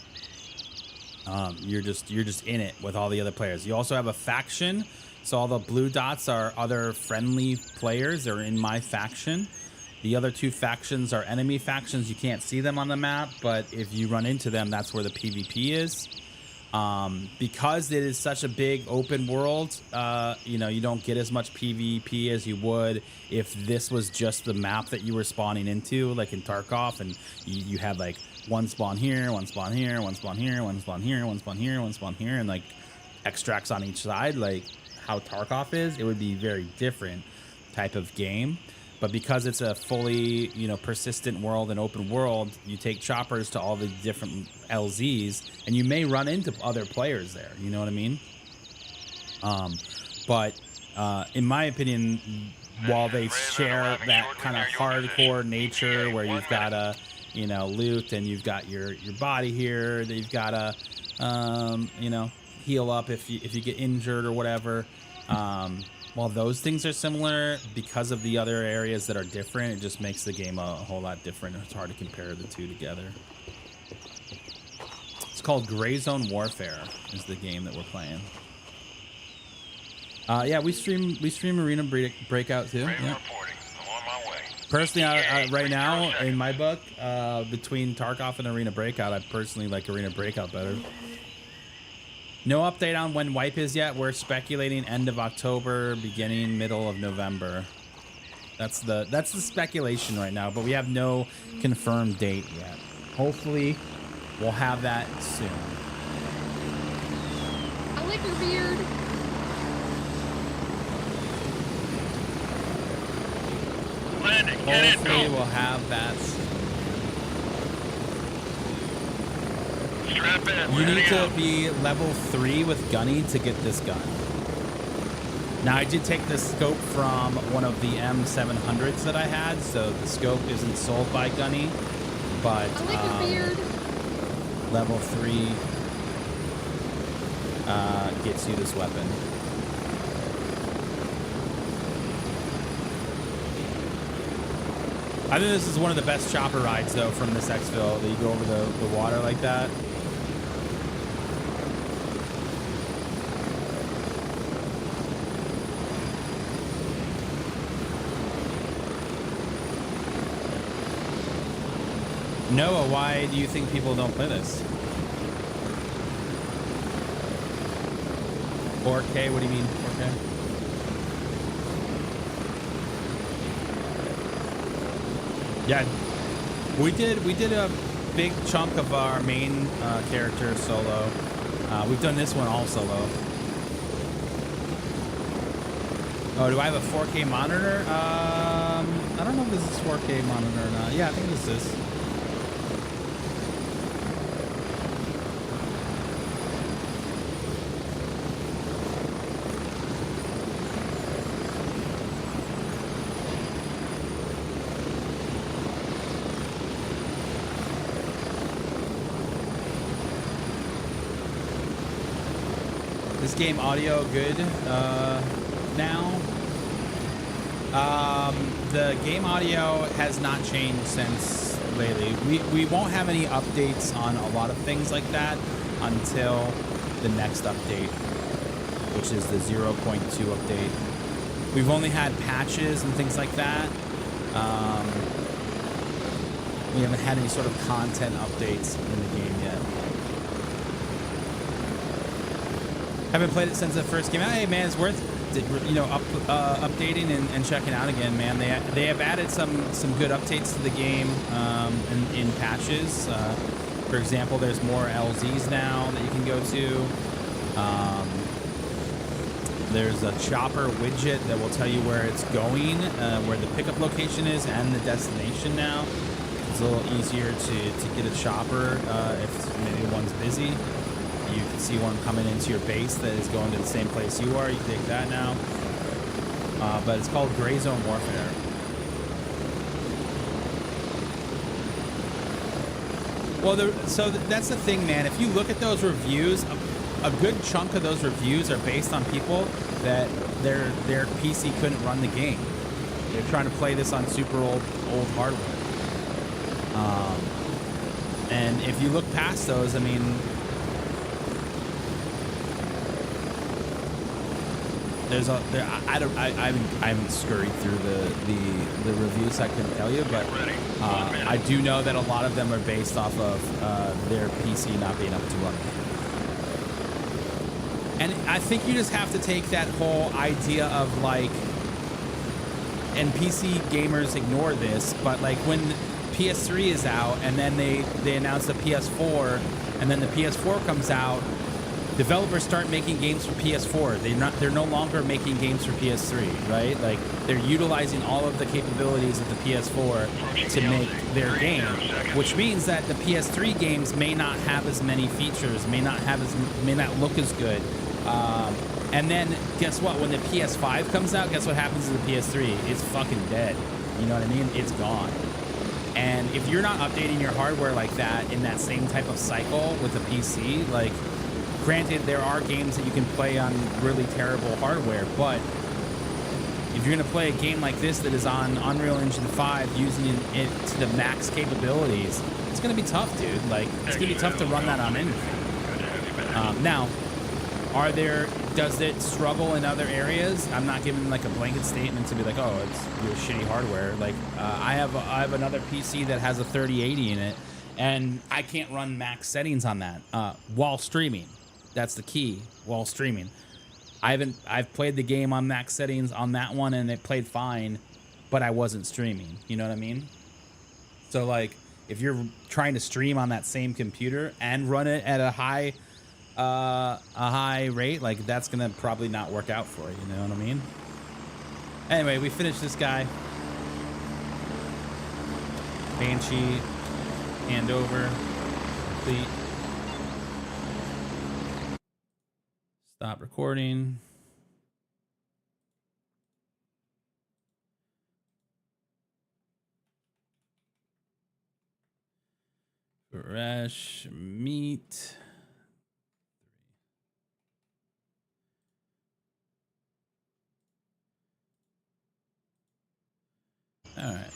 You're just in it with all the other players. You also have a faction. So all the blue dots are other friendly players. They're in my faction. The other two factions are enemy factions. You can't see them on the map, but if you run into them, that's where the PvP is. Because it is such a big open world, you know, you don't get as much PvP as you would if this was just the map that you were spawning into, like in Tarkov, and you had like one spawn here, one spawn here, one spawn here, one spawn here, one spawn here, one spawn here, and like extracts on each side, like how Tarkov is. It would be very different type of game. But because it's a fully, you know, persistent world and open world, you take choppers to all the different LZs, and you may run into other players there. You know what I mean? But in my opinion, while they share that kind of hardcore nature where you've got to, you know, loot, and you've got your body here that you've got to, you know, heal up if you get injured or whatever. While those things are similar, because of the other areas that are different, it just makes the game a whole lot different. It's hard to compare the two together. It's called Gray Zone Warfare is the game that we're playing. Yeah, we stream Arena Breakout too. Yeah. Personally, right now, in my book, between Tarkov and Arena Breakout, I personally like Arena Breakout better. No update on when wipe is yet. We're speculating end of October, beginning middle of November. That's the speculation right now, but we have no confirmed date yet. Hopefully, we'll have that soon. I like your beard. Landing, get in, Hopefully, go. we'll have that soon. Strap in, You need landing to out. be level 3 with Gunny to get this gun. Now, I did take the scope from one of the M700s that I had, so the scope isn't sold by Gunny, but I like your beard. level 3 gets you this weapon. I think this is one of the best chopper rides, though, from this exfil, that you go over the water like that. Noah, why do you think people don't play this? 4K? What do you mean 4K? Yeah, we did a big chunk of our main character solo. We've done this one all solo. Oh, do I have a 4K monitor? I don't know if this is 4K monitor or not. Yeah, I think this is. This game audio good now. The game audio has not changed since lately. We won't have any updates on a lot of things like that until the next update, which is the 0.2 update. We've only had patches and things like that. We haven't had any sort of content updates in the game yet. Haven't played it since the first game out. Hey man, it's worth updating and checking out again, man. They have added some good updates to the game in patches. For example, there's more LZs now that you can go to. There's a chopper widget that will tell you where it's going, where the pickup location is and the destination now. It's a little easier to get a chopper if maybe one's busy. You can see one coming into your base that is going to the same place you are. You can take that now. But it's called Gray Zone Warfare. Well, that's the thing, man. If you look at those reviews, a good chunk of those reviews are based on people that their PC couldn't run the game. They're trying to play this on super old hardware. And if you look past those, I mean, I haven't scurried through the reviews. I couldn't tell you, but I do know that a lot of them are based off of their PC not being able to run it. And I think you just have to take that whole idea of like, and PC gamers ignore this, but like when PS3 is out and then they announce the PS4 and then the PS4 comes out, developers start making games for PS4. They're no longer making games for PS3, right? Like they're utilizing all of the capabilities of the PS4 to make their game, which means that the PS3 games may not have as many features, may not look as good. And then guess what? When the PS5 comes out, guess what happens to the PS3? It's fucking dead. You know what I mean? It's gone. And if you're not updating your hardware like that in that same type of cycle with a PC, like, granted, there are games that you can play on really terrible hardware, but if you're going to play a game like this that is on Unreal Engine 5 using it to the max capabilities, it's going to be tough, dude. Like, it's going to be tough to run that on anything. Now, does it struggle in other areas? I'm not giving like a blanket statement to be like, oh, it's your shitty hardware. Like, I have another PC that has a 3080 in it, and I can't run max settings on that while streaming. That's the key, while streaming. I've played the game on max settings on that one and it played fine, but I wasn't streaming. You know what I mean? So like, if you're trying to stream on that same computer and run it at a high rate, like that's gonna probably not work out for you. You know what I mean? Anyway, we finished this guy. Banshee, hand over, complete. Stop recording. Fresh meat. All right.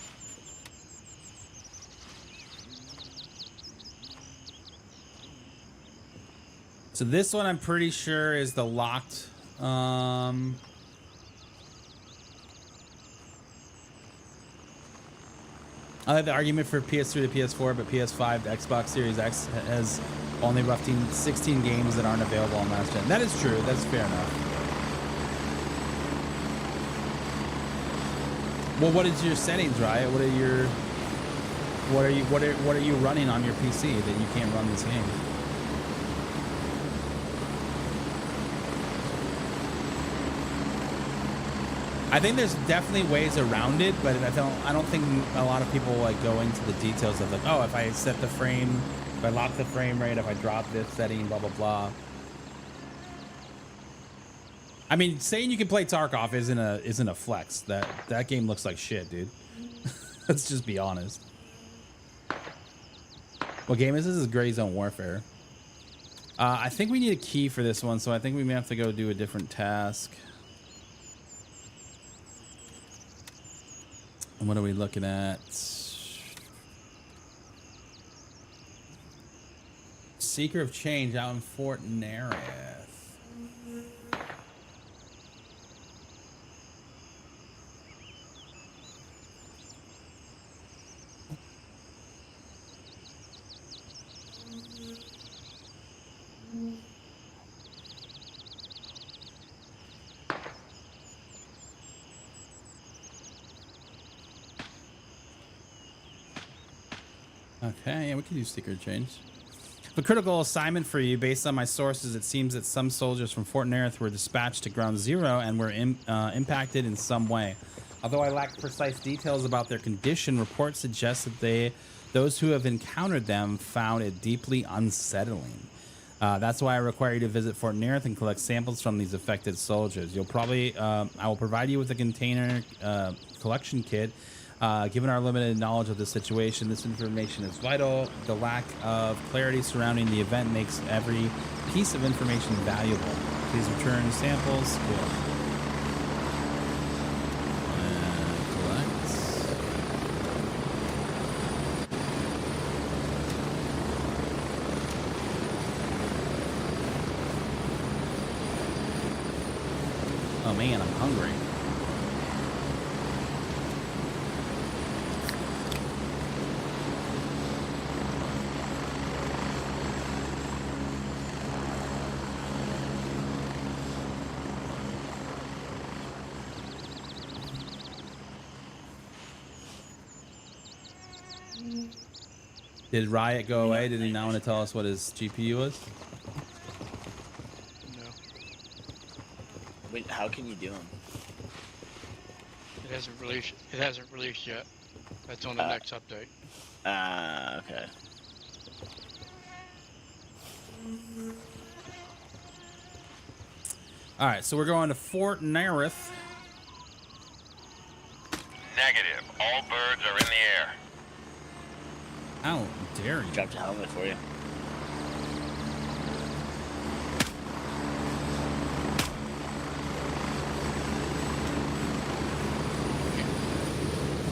So this one I'm pretty sure is the locked. I like the argument for PS3 to PS4, but PS5 to Xbox Series X has only roughly 16 games that aren't available on last gen. That is true. That's fair enough. Well, what is your settings, Riot? What are you running on your PC that you can't run this game? I think there's definitely ways around it, but I don't think a lot of people like go into the details of like, oh, if I set the frame, if I lock the frame rate, if I drop this setting, blah blah blah. I mean, saying you can play Tarkov isn't a flex. That game looks like shit, dude. Let's just be honest. What game is this? This is Gray Zone Warfare. I think we need a key for this one, so I think we may have to go do a different task. And what are we looking at? Seeker of Change out in Fort Nerith. Okay, yeah, we can do Seeker of Change. The critical assignment for you, based on my sources, it seems that some soldiers from Fort Nerith were dispatched to Ground Zero and were impacted in some way. Although I lack precise details about their condition, reports suggest that those who have encountered them found it deeply unsettling. That's why I require you to visit Fort Nerith and collect samples from these affected soldiers. You'll probably, I will provide you with a container collection kit. Given our limited knowledge of the situation, this information is vital. The lack of clarity surrounding the event makes every piece of information valuable. Please return samples. Cool. Collect. Oh man, I'm hungry. Did Riot go away? Did he not want to tell us what his GPU was? No. Wait, how can you do them? It hasn't released. It hasn't released yet. That's on the next update. Okay. All right, so we're going to Fort Nerith. Negative. All birds are in the air. How dare you? Dropped a helmet for you.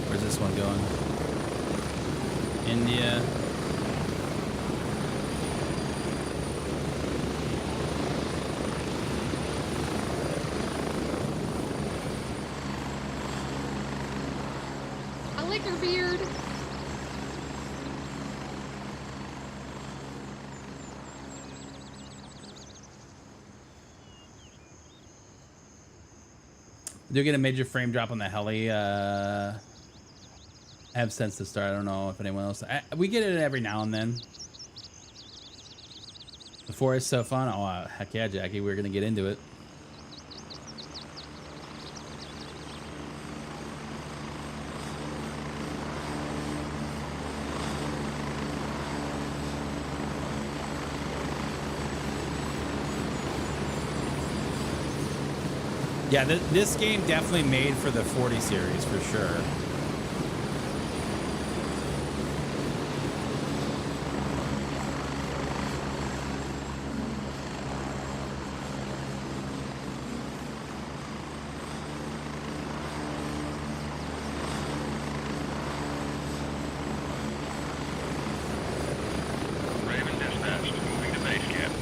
Where's this one going? India. I like your beard. Do get a major frame drop on the heli. I have sense to start. I don't know if anyone else. We get it every now and then. The forest is so fun. Oh, heck yeah, Jackie. We're going to get into it. Yeah, this game definitely made for the 40 series for sure. Raven dispatched. Moving to base camp.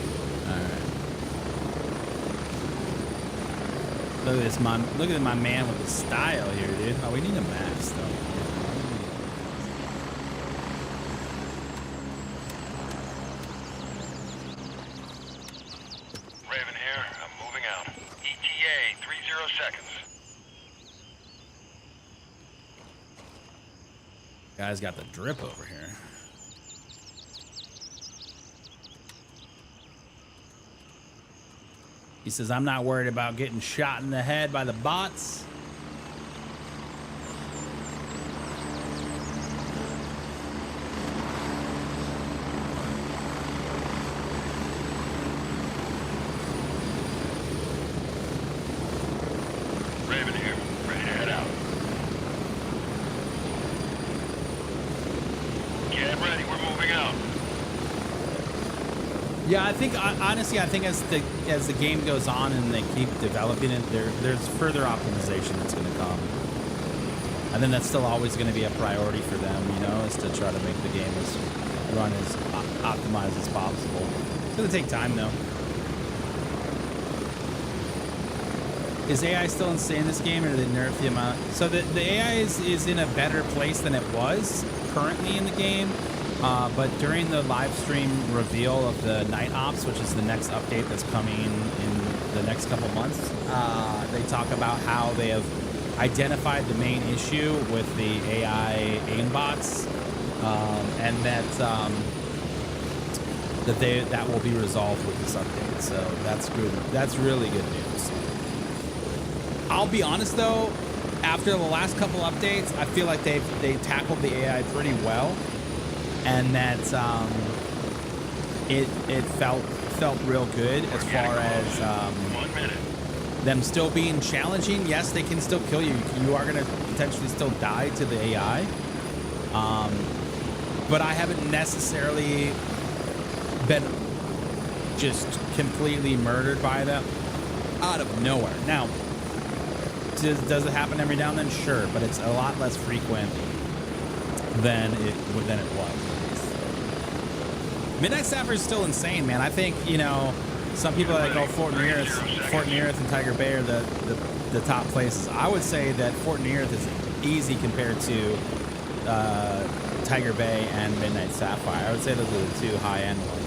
Look at this, look at my man with the style here, dude. Oh, we need a mask though. Raven here. I'm moving out. ETA 30 seconds. Guy's got the drip over here. He says, I'm not worried about getting shot in the head by the bots. Raven here. Ready to head out. Get ready. We're moving out. Yeah, I think honestly, I think as the game goes on and they keep developing it, there's further optimization that's going to come. I think that's still always going to be a priority for them, you know, is to try to make the game run as optimized as possible. It's going to take time, though. Is AI still insane in this game, or did they nerf the amount? So the AI is in a better place than it was currently in the game. But during the live stream reveal of the Night Ops, which is the next update that's coming in the next couple months, they talk about how they have identified the main issue with the AI aimbots, and that will be resolved with this update. So that's good. That's really good news. I'll be honest though, after the last couple updates, I feel like they tackled the AI pretty well. And that it felt real good as far as 1 minute. them still being challenging. Yes, they can still kill you. You are going to potentially still die to the AI. But I haven't necessarily been just completely murdered by them out of nowhere. Now, does it happen every now and then? Sure, but it's a lot less frequent than it was. Midnight Sapper is still insane, man. I think, you know, some people that go Fort Nearth and Tiger Bay are the top places. I would say that Fort Nearth is easy compared to Tiger Bay and Midnight Sapphire. I would say those are the two high-end ones.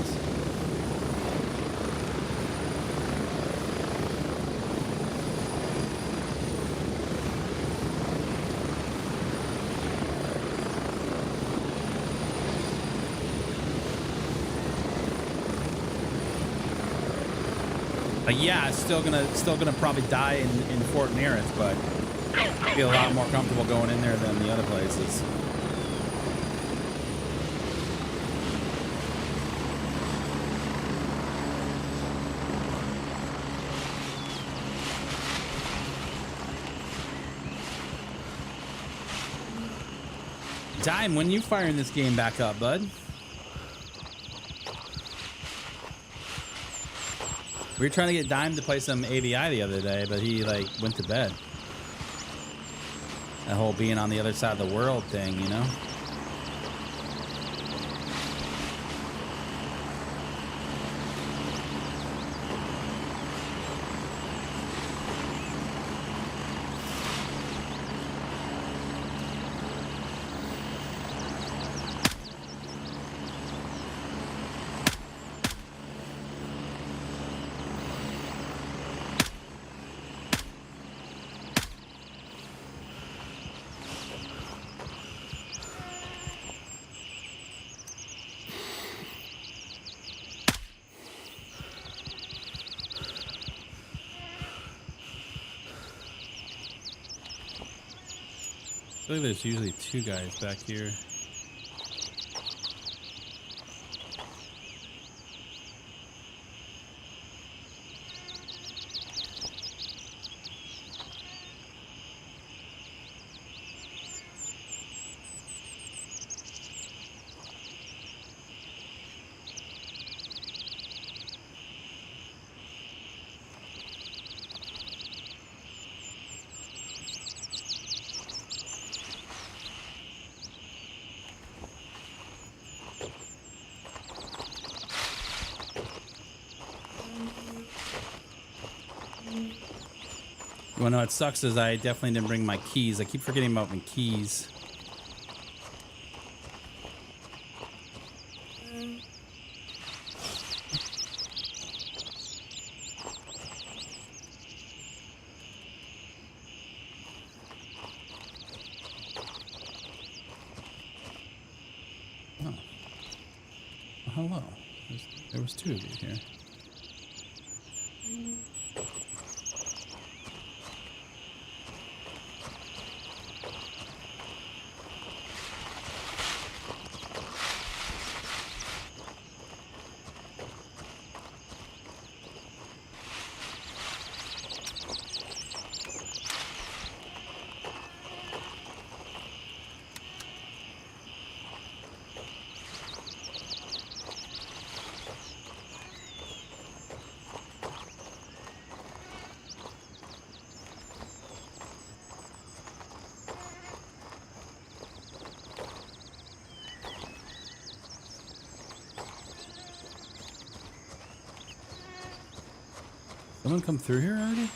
Yeah, still gonna probably die in Fort Nearth, but feel a lot more comfortable going in there than the other places. Dime, when you firing this game back up, bud? We were trying to get Dime to play some AVI the other day, but he like went to bed. That whole being on the other side of the world thing, you know? I feel like there's usually two guys back here. You wanna know what sucks is I definitely didn't bring my keys. I keep forgetting about my keys. Oh. Well, hello. There was two of you here. Someone come through here already?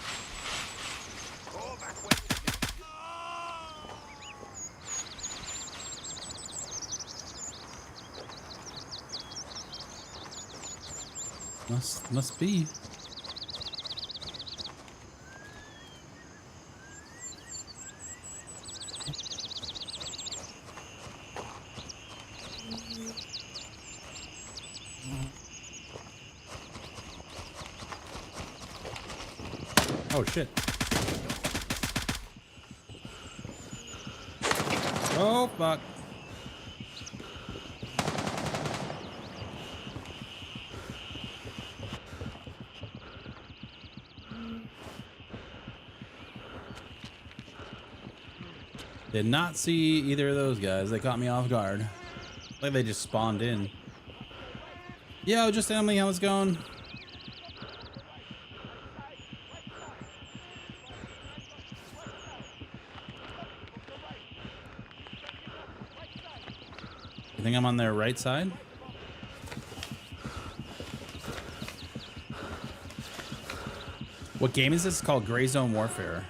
Must be. Oh shit. Oh fuck. Did not see either of those guys. They caught me off guard. Like they just spawned in. Yo, just Emily, how's it going? You think I'm on their right side? What game is this? It's called Gray Zone Warfare.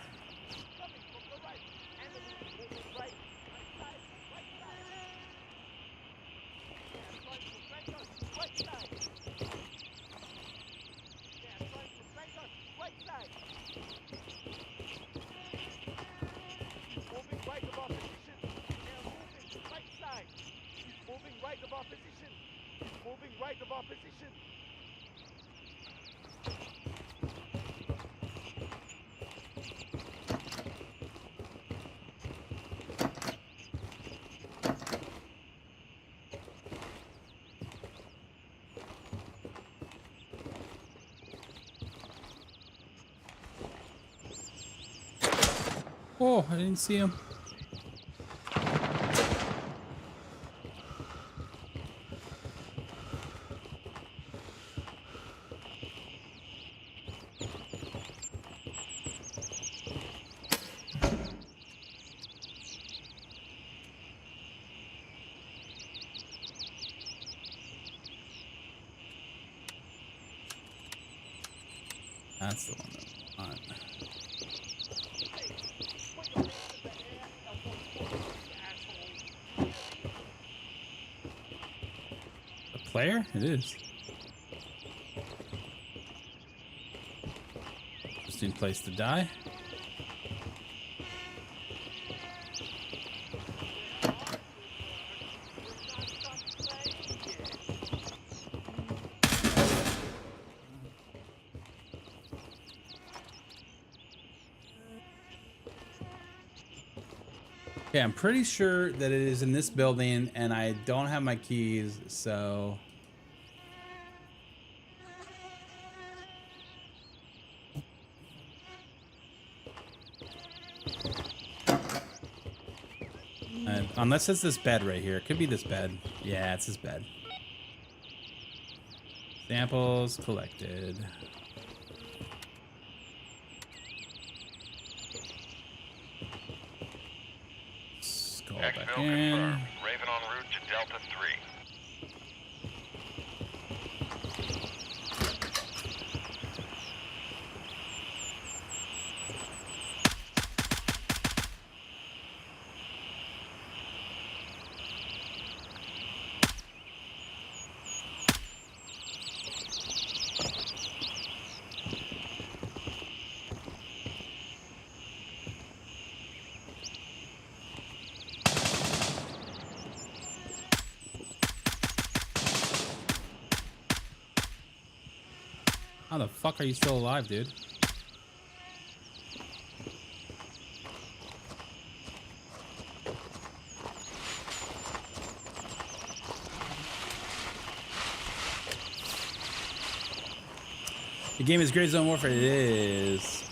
Oh, I didn't see him. That's the one that I want. Player? It is. Interesting place to die. Okay, I'm pretty sure that it is in this building and I don't have my keys, so... unless it's this bed right here. It could be this bed. Yeah, it's this bed. Samples collected. Skull back Exfil in. confirmed. Raven en route to Delta 3. How the fuck are you still alive, dude? The game is Gray Zone Warfare. It is.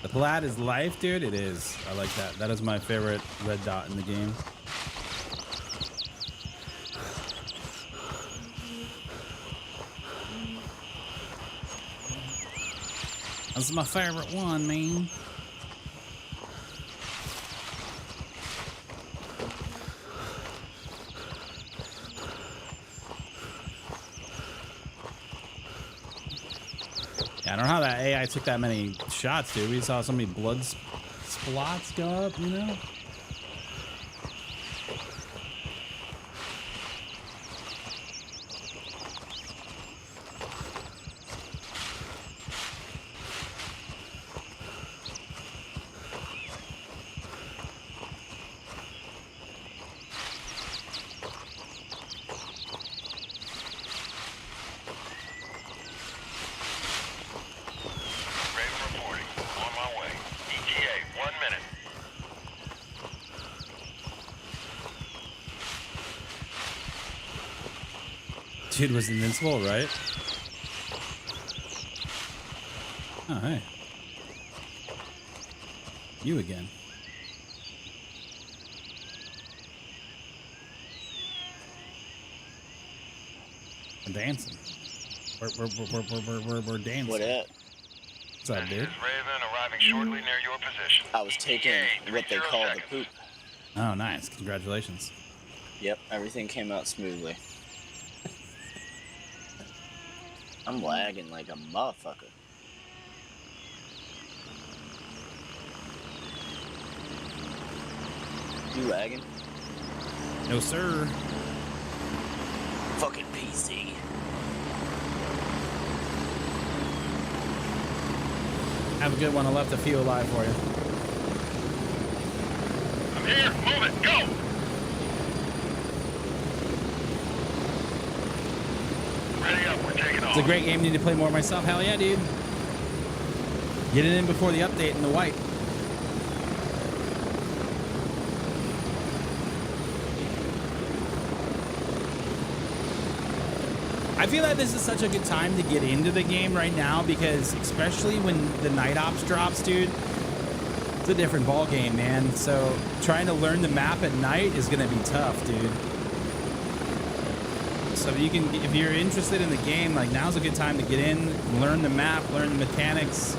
The plat is life, dude. It is. I like that. That is my favorite red dot in the game. That's my favorite one, man. Yeah, I don't know how that AI took that many shots, dude. We saw so many blood splots go up, you know? Raven reporting. On my way. ETA, 1 minute. Dude was invincible, right? Oh, hey. You again. We're dancing. We're dancing. What up? What's up, This dude? is Raven arriving shortly near your position. I was taking ETA, what they 30 call the seconds. poop. Oh, nice. Congratulations. Yep, everything came out smoothly. I'm lagging like a motherfucker. You lagging? No, sir. Fucking PC. Have a good one. I left a few alive for you. I'm here. Move it. Go. Ready up. We're taking off. It's a great game. Need to play more myself. Hell yeah, dude. Get it in before the update in the white. I feel like this is such a good time to get into the game right now because especially when the night ops drops, dude, it's a different ball game, man. So trying to learn the map at night is gonna be tough, dude. So you can, if you're interested in the game, like now's a good time to get in, learn the map, learn the mechanics.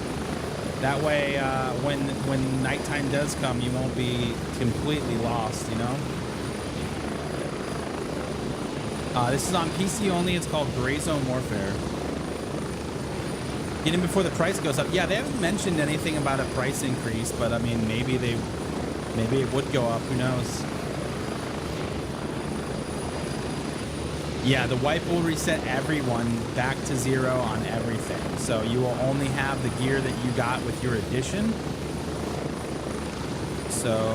That way, when nighttime does come, you won't be completely lost, you know? This is on PC only. It's called Gray Zone Warfare. Get in before the price goes up. Yeah, they haven't mentioned anything about a price increase, but I mean, maybe it would go up. Who knows? Yeah, the wipe will reset everyone back to 0 on everything. So you will only have the gear that you got with your addition. So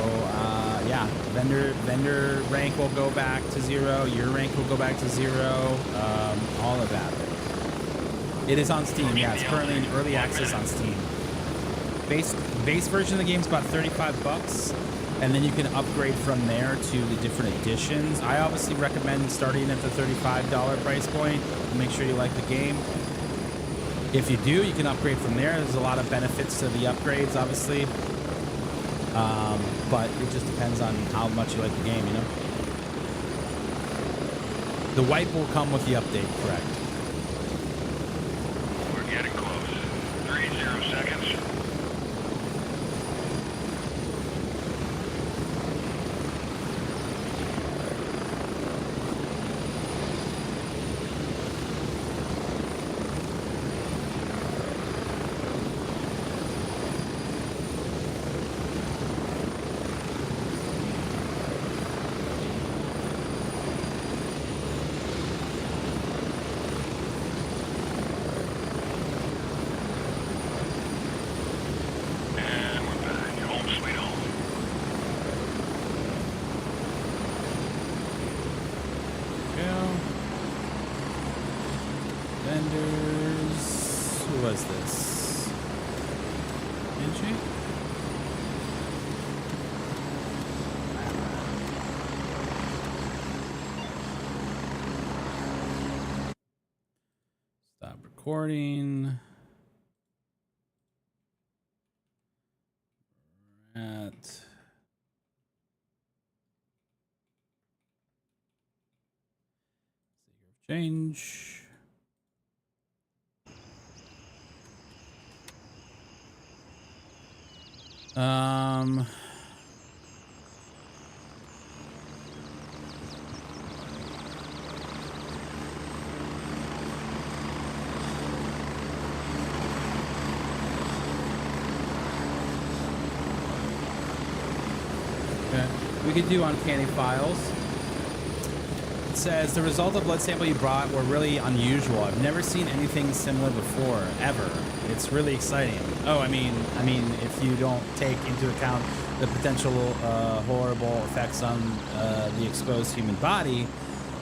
yeah, vendor rank will go back to 0. Your rank will go back to 0. All of that. It is on Steam. Yeah, it's currently in early access on Steam. Base version of the game is about $35, and then you can upgrade from there to the different editions. I obviously recommend starting at the $35 price point. Make sure you like the game. If you do, you can upgrade from there. There's a lot of benefits to the upgrades, obviously. But it just depends on how much you like the game, you know? The wipe will come with the update, correct? We're getting close. 30 seconds. And we're back. Home sweet home. Yeah. Vendors. Who was this? Angie? Stop recording. At change. Okay. We could do uncanny files. It says the result of blood sample you brought were really unusual. I've never seen anything similar before, ever. It's really exciting. Oh, I mean, if you don't take into account the potential horrible effects on the exposed human body.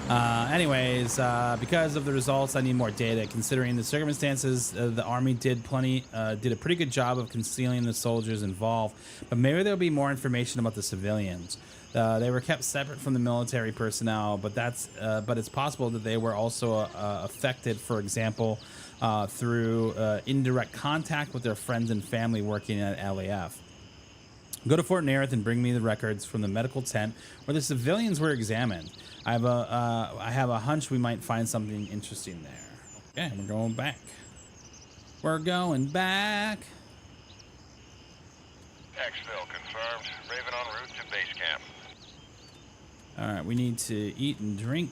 Anyways, because of the results, I need more data. Considering the circumstances, the army did a pretty good job of concealing the soldiers involved. But maybe there'll be more information about the civilians. They were kept separate from the military personnel, but it's possible that they were also affected, for example, through indirect contact with their friends and family working at LAF. Go to Fort Nerith and bring me the records from the medical tent where the civilians were examined. I have a hunch we might find something interesting there. Okay, we're going back. We're going back. Exfil confirmed. Raven en route to base camp. All right, we need to eat and drink.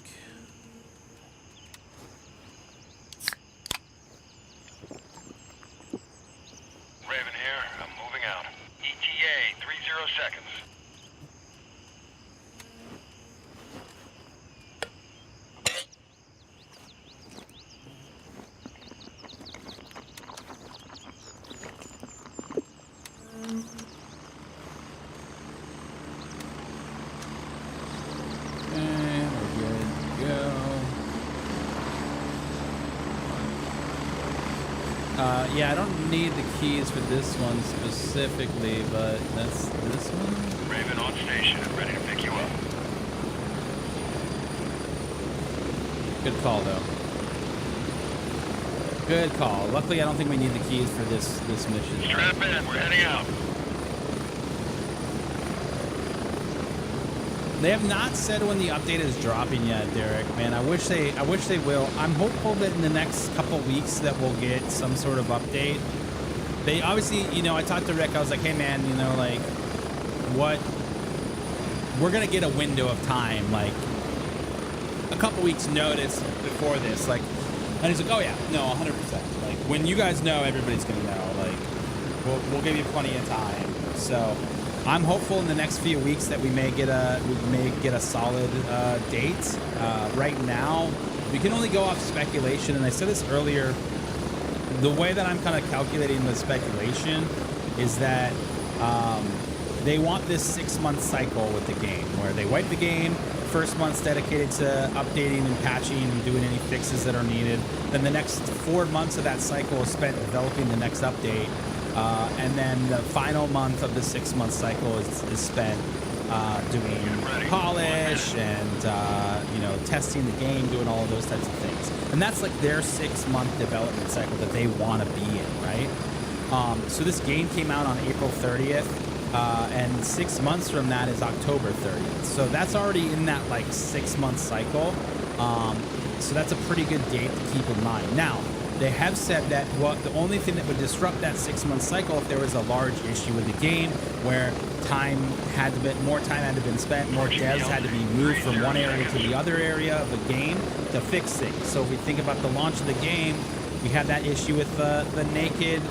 Raven here. I'm moving out. ETA 30 seconds. And we're good to go. Yeah, I don't need the keys for this one specifically, but that's this one. Raven on station and ready to pick you up. Good call, though. Good call. Luckily, I don't think we need the keys for this mission. Strap in. We're heading out. They have not said when the update is dropping yet, Derek. Man, I wish they will. I'm hopeful that in the next couple weeks that we'll get some sort of update. They obviously, I talked to Rick. I was like, hey man, like, what? We're gonna get a window of time, like a couple weeks notice before this, like, and he's like, oh yeah, no, 100%. Like, when you guys know, everybody's gonna know. Like, we'll give you plenty of time. So. I'm hopeful in the next few weeks that we may get a solid date. Right now, we can only go off speculation, and I said this earlier. The way that I'm kind of calculating the speculation is that they want this 6-month cycle with the game, where they wipe the game. First month's dedicated to updating and patching and doing any fixes that are needed. Then the next 4 months of that cycle is spent developing the next update. And then the final month of the 6-month cycle is spent doing polish and testing the game, doing all of those types of things. And that's like their 6-month development cycle that they want to be in, right? So this game came out on April 30th, and 6 months from that is October 30th. So that's already in that like 6-month cycle. So that's a pretty good date to keep in mind. Now, they have said that the only thing that would disrupt that 6-month cycle if there was a large issue with the game where more time had to been spent, more devs had to be moved from one area to the other area of the game to fix things. So if we think about the launch of the game, we had that issue with the naked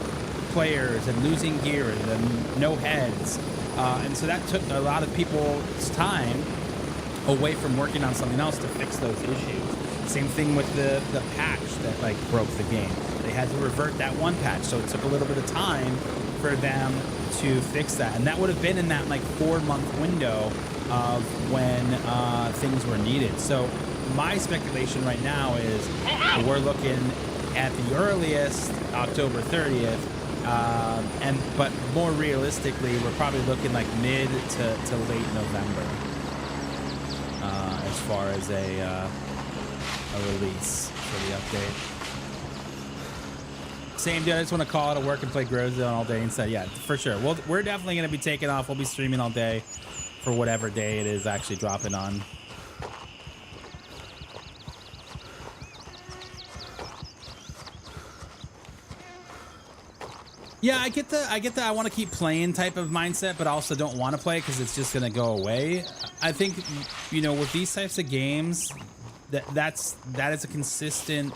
players and losing gear and the no heads. And so that took a lot of people's time away from working on something else to fix those issues. Same thing with the patch that like broke the game. They had to revert that one patch, so it took a little bit of time for them to fix that. And that would have been in that like 4-month window of when things were needed. So my speculation right now is we're looking at the earliest October 30th, but more realistically, we're probably looking like mid to late November as far as a release for the update. Same dude, I just want to call out of work and play Grozone all day instead. Yeah, for sure. We're definitely going to be taking off. We'll be streaming all day for whatever day it is actually dropping on. Yeah, I get the I want to keep playing type of mindset, but I also don't want to play because it's just going to go away. I think, with these types of games, that is a consistent,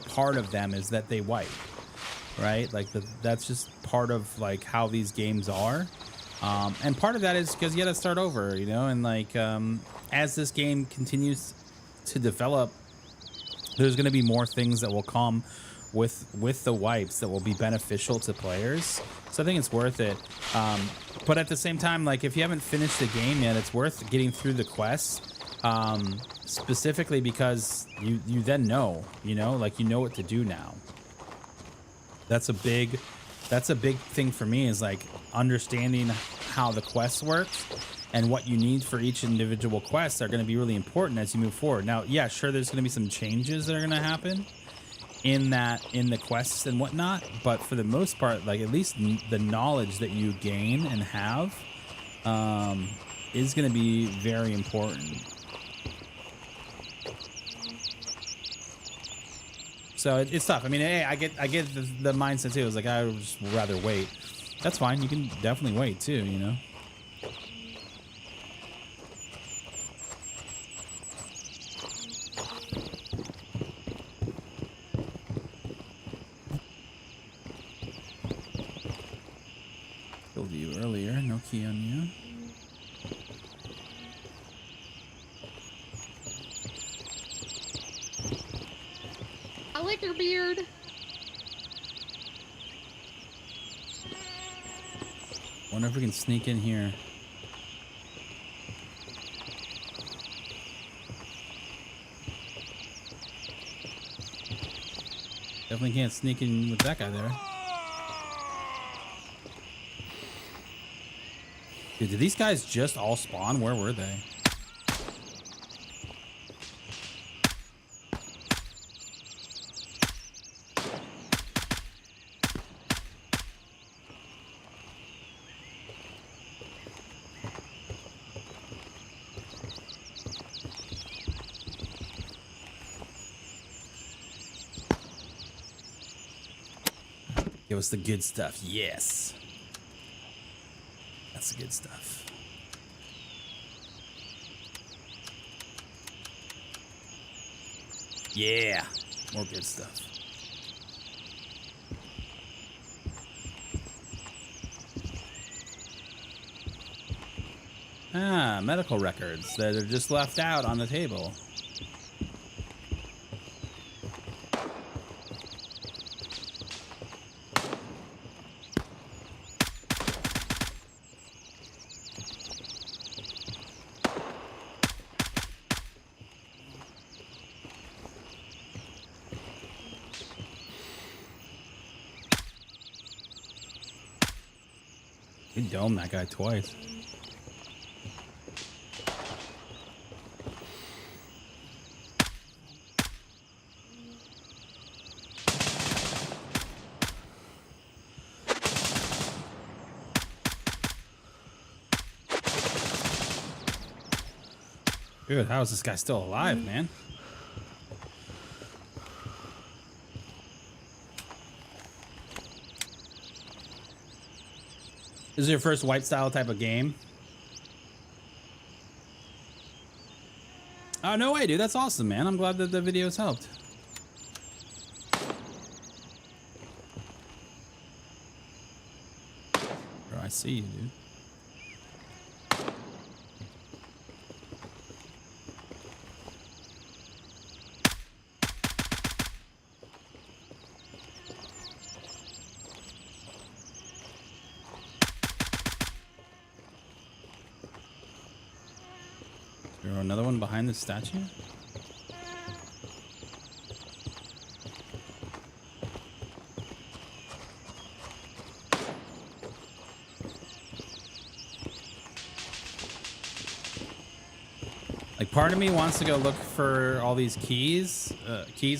part of them is that they wipe, right? Like that's just part of like how these games are. And part of that is because you got to start over, you know, and like as this game continues to develop, there's going to be more things that will come with the wipes that will be beneficial to players. So I think it's worth it. But at the same time, like if you haven't finished the game yet, it's worth getting through the quests, specifically because you then know, you know, like you know what to do now. That's a big thing for me, is like understanding how the quests work and what you need for each individual quest are going to be really important as you move forward. Now, yeah, sure, there's going to be some changes that are going to happen in the quests and whatnot, but for the most part, like at least the knowledge that you gain and have is going to be very important. So it's tough. I mean, hey, I get the mindset too. It's like I would just rather wait. That's fine. You can definitely wait too, you know. Killed you earlier. No key on you. I like your beard. Wonder if we can sneak in here. Definitely can't sneak in with that guy there. Dude, did these guys just all spawn? Where were they? Give us the good stuff. Yes. That's the good stuff. Yeah. More good stuff. Ah, medical records that are just left out on the table. He domed that guy twice. Dude, how is this guy still alive, man? This is your first white style type of game? Oh, no way, dude. That's awesome, man. I'm glad that the videos helped. Bro, I see you, dude. Is there another one behind the statue? Like, part of me wants to go look for all these keys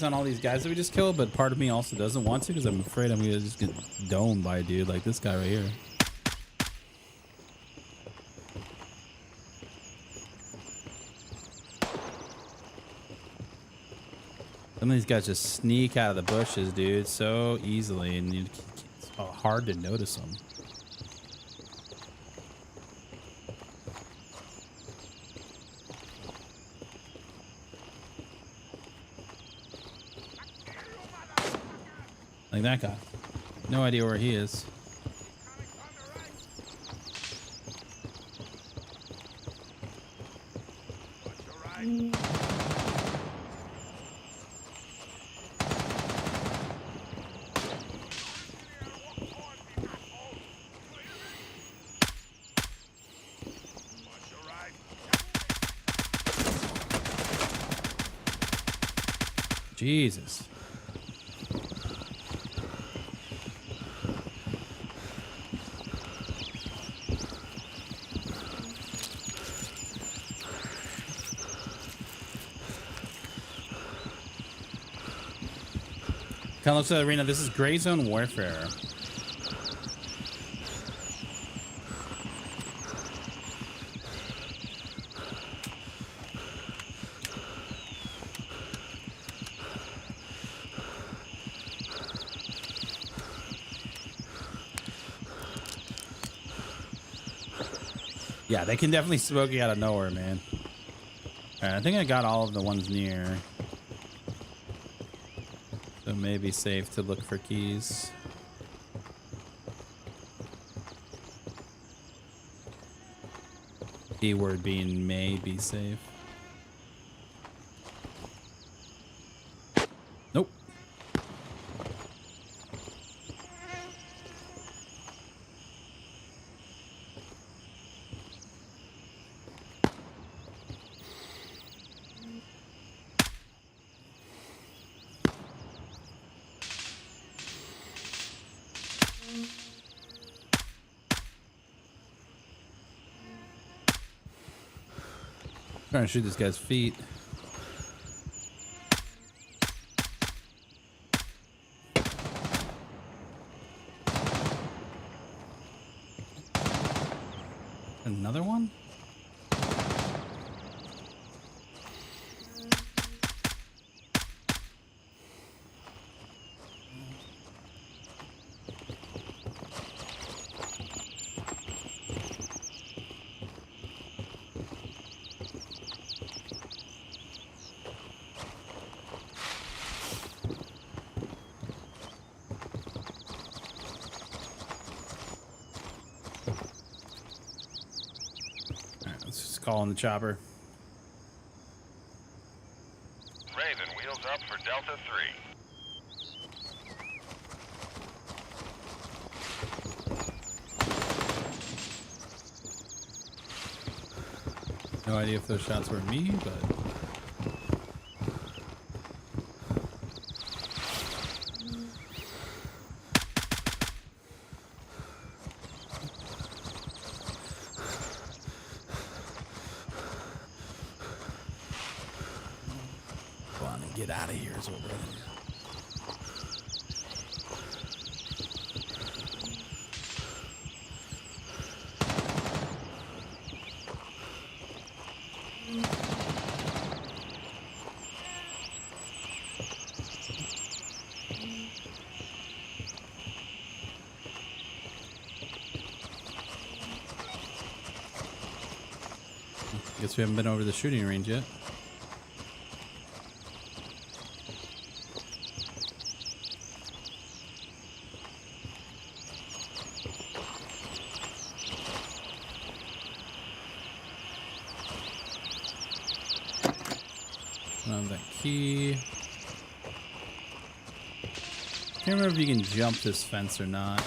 on all these guys that we just killed, but part of me also doesn't want to because I'm afraid I'm gonna just get domed by a dude like this guy right here. Some of these guys just sneak out of the bushes, dude, so easily, and it's hard to notice them. Like that guy. No idea where he is. Jesus. Kind of looks like arena. This is Gray Zone Warfare. Yeah, they can definitely smoke you out of nowhere, man. All right, I think I got all of the ones near. So maybe safe to look for keys. Keyword being may be safe. Nope. Trying to shoot this guy's feet. Another one? Calling the chopper. Raven, wheels up for Delta 3. No idea if those shots were me, but get out of here is what we're gonna do. Guess we haven't been over the shooting range yet. That key. Can't remember if you can jump this fence or not.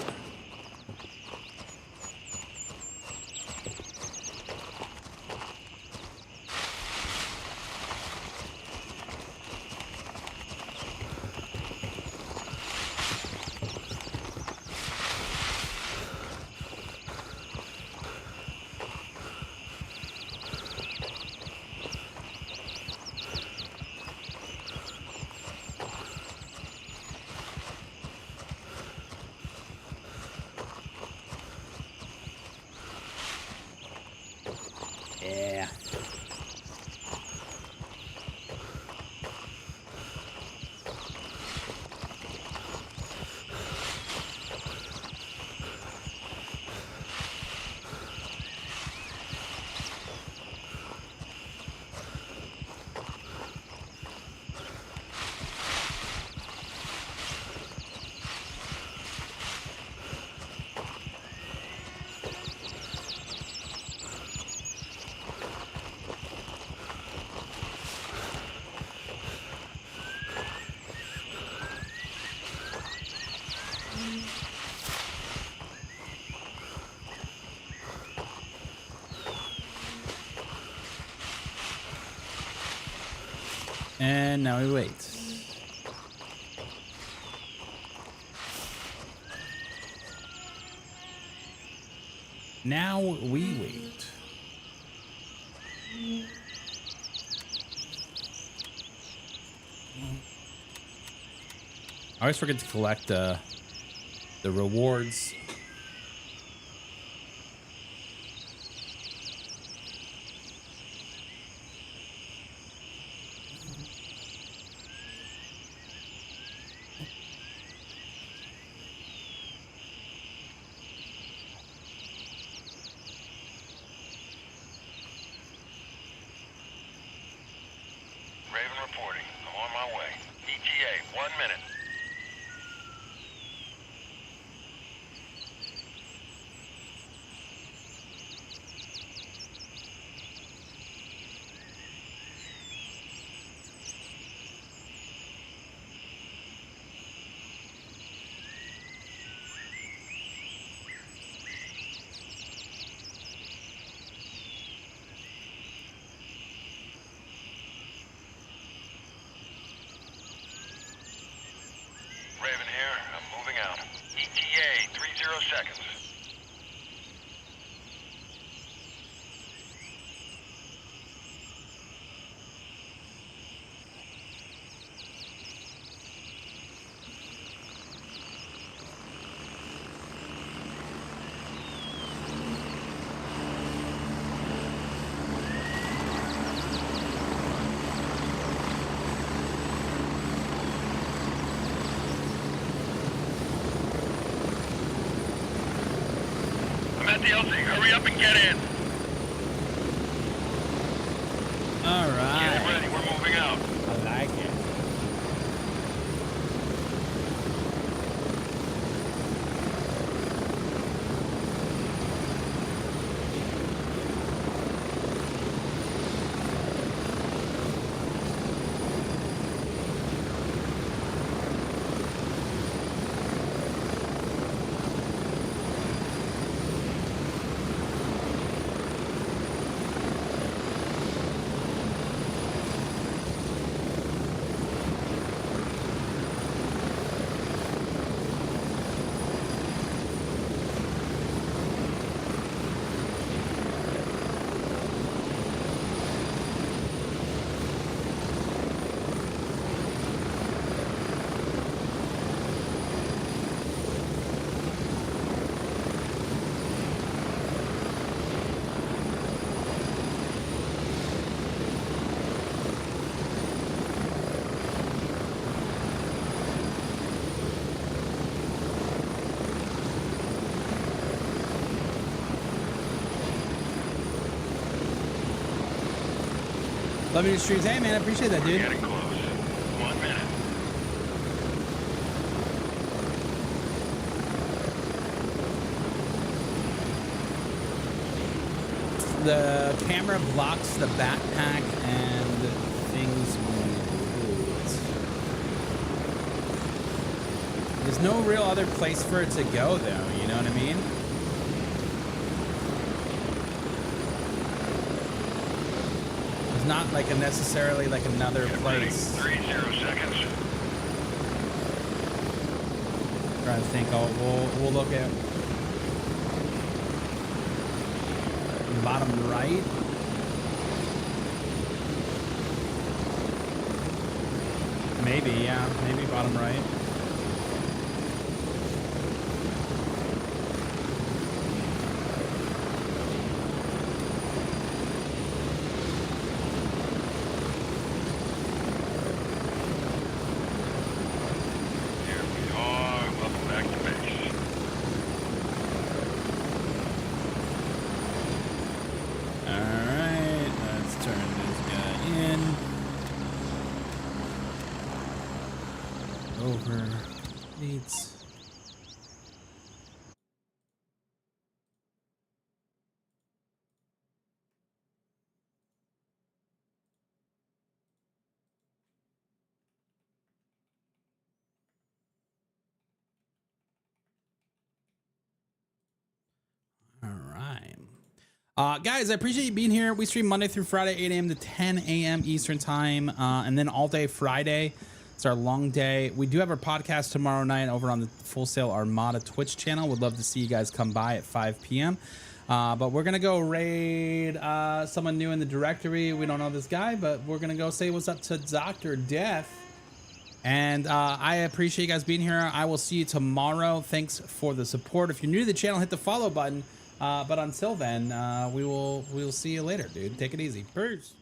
Yeah. And now we wait. Now we wait. I always forget to collect the rewards. Raven reporting. I'm on my way. ETA, 1 minute. Raven here. I'm moving out. ETA, 30 seconds. I'm at the LC. Hurry up and get in. All Get it right. ready. We're moving out. I like it. Love your streams. Hey, man, I appreciate that, dude. Getting close. 1 minute. The camera blocks the backpack and things move. There's no real other place for it to go, though. You know what I mean? There's not like a necessarily like another Get ready. place. 30 seconds. Trying to think. We'll look at bottom right. Maybe, yeah. Maybe bottom right. Here we are. Welcome back to base. Alright, let's turn this guy in. Over. Needs. Alright. Guys, I appreciate you being here. We stream Monday through Friday, 8 a.m. to 10 a.m. Eastern time, and then all day Friday. It's our long day. We do have our podcast tomorrow night over on the Full Sail Armada Twitch channel. Would love to see you guys come by at 5 p.m. But we're going to go raid someone new in the directory. We don't know this guy, but we're going to go say what's up to Dr. Death. And I appreciate you guys being here. I will see you tomorrow. Thanks for the support. If you're new to the channel, hit the follow button. But until then, we will see you later, dude. Take it easy. Peace.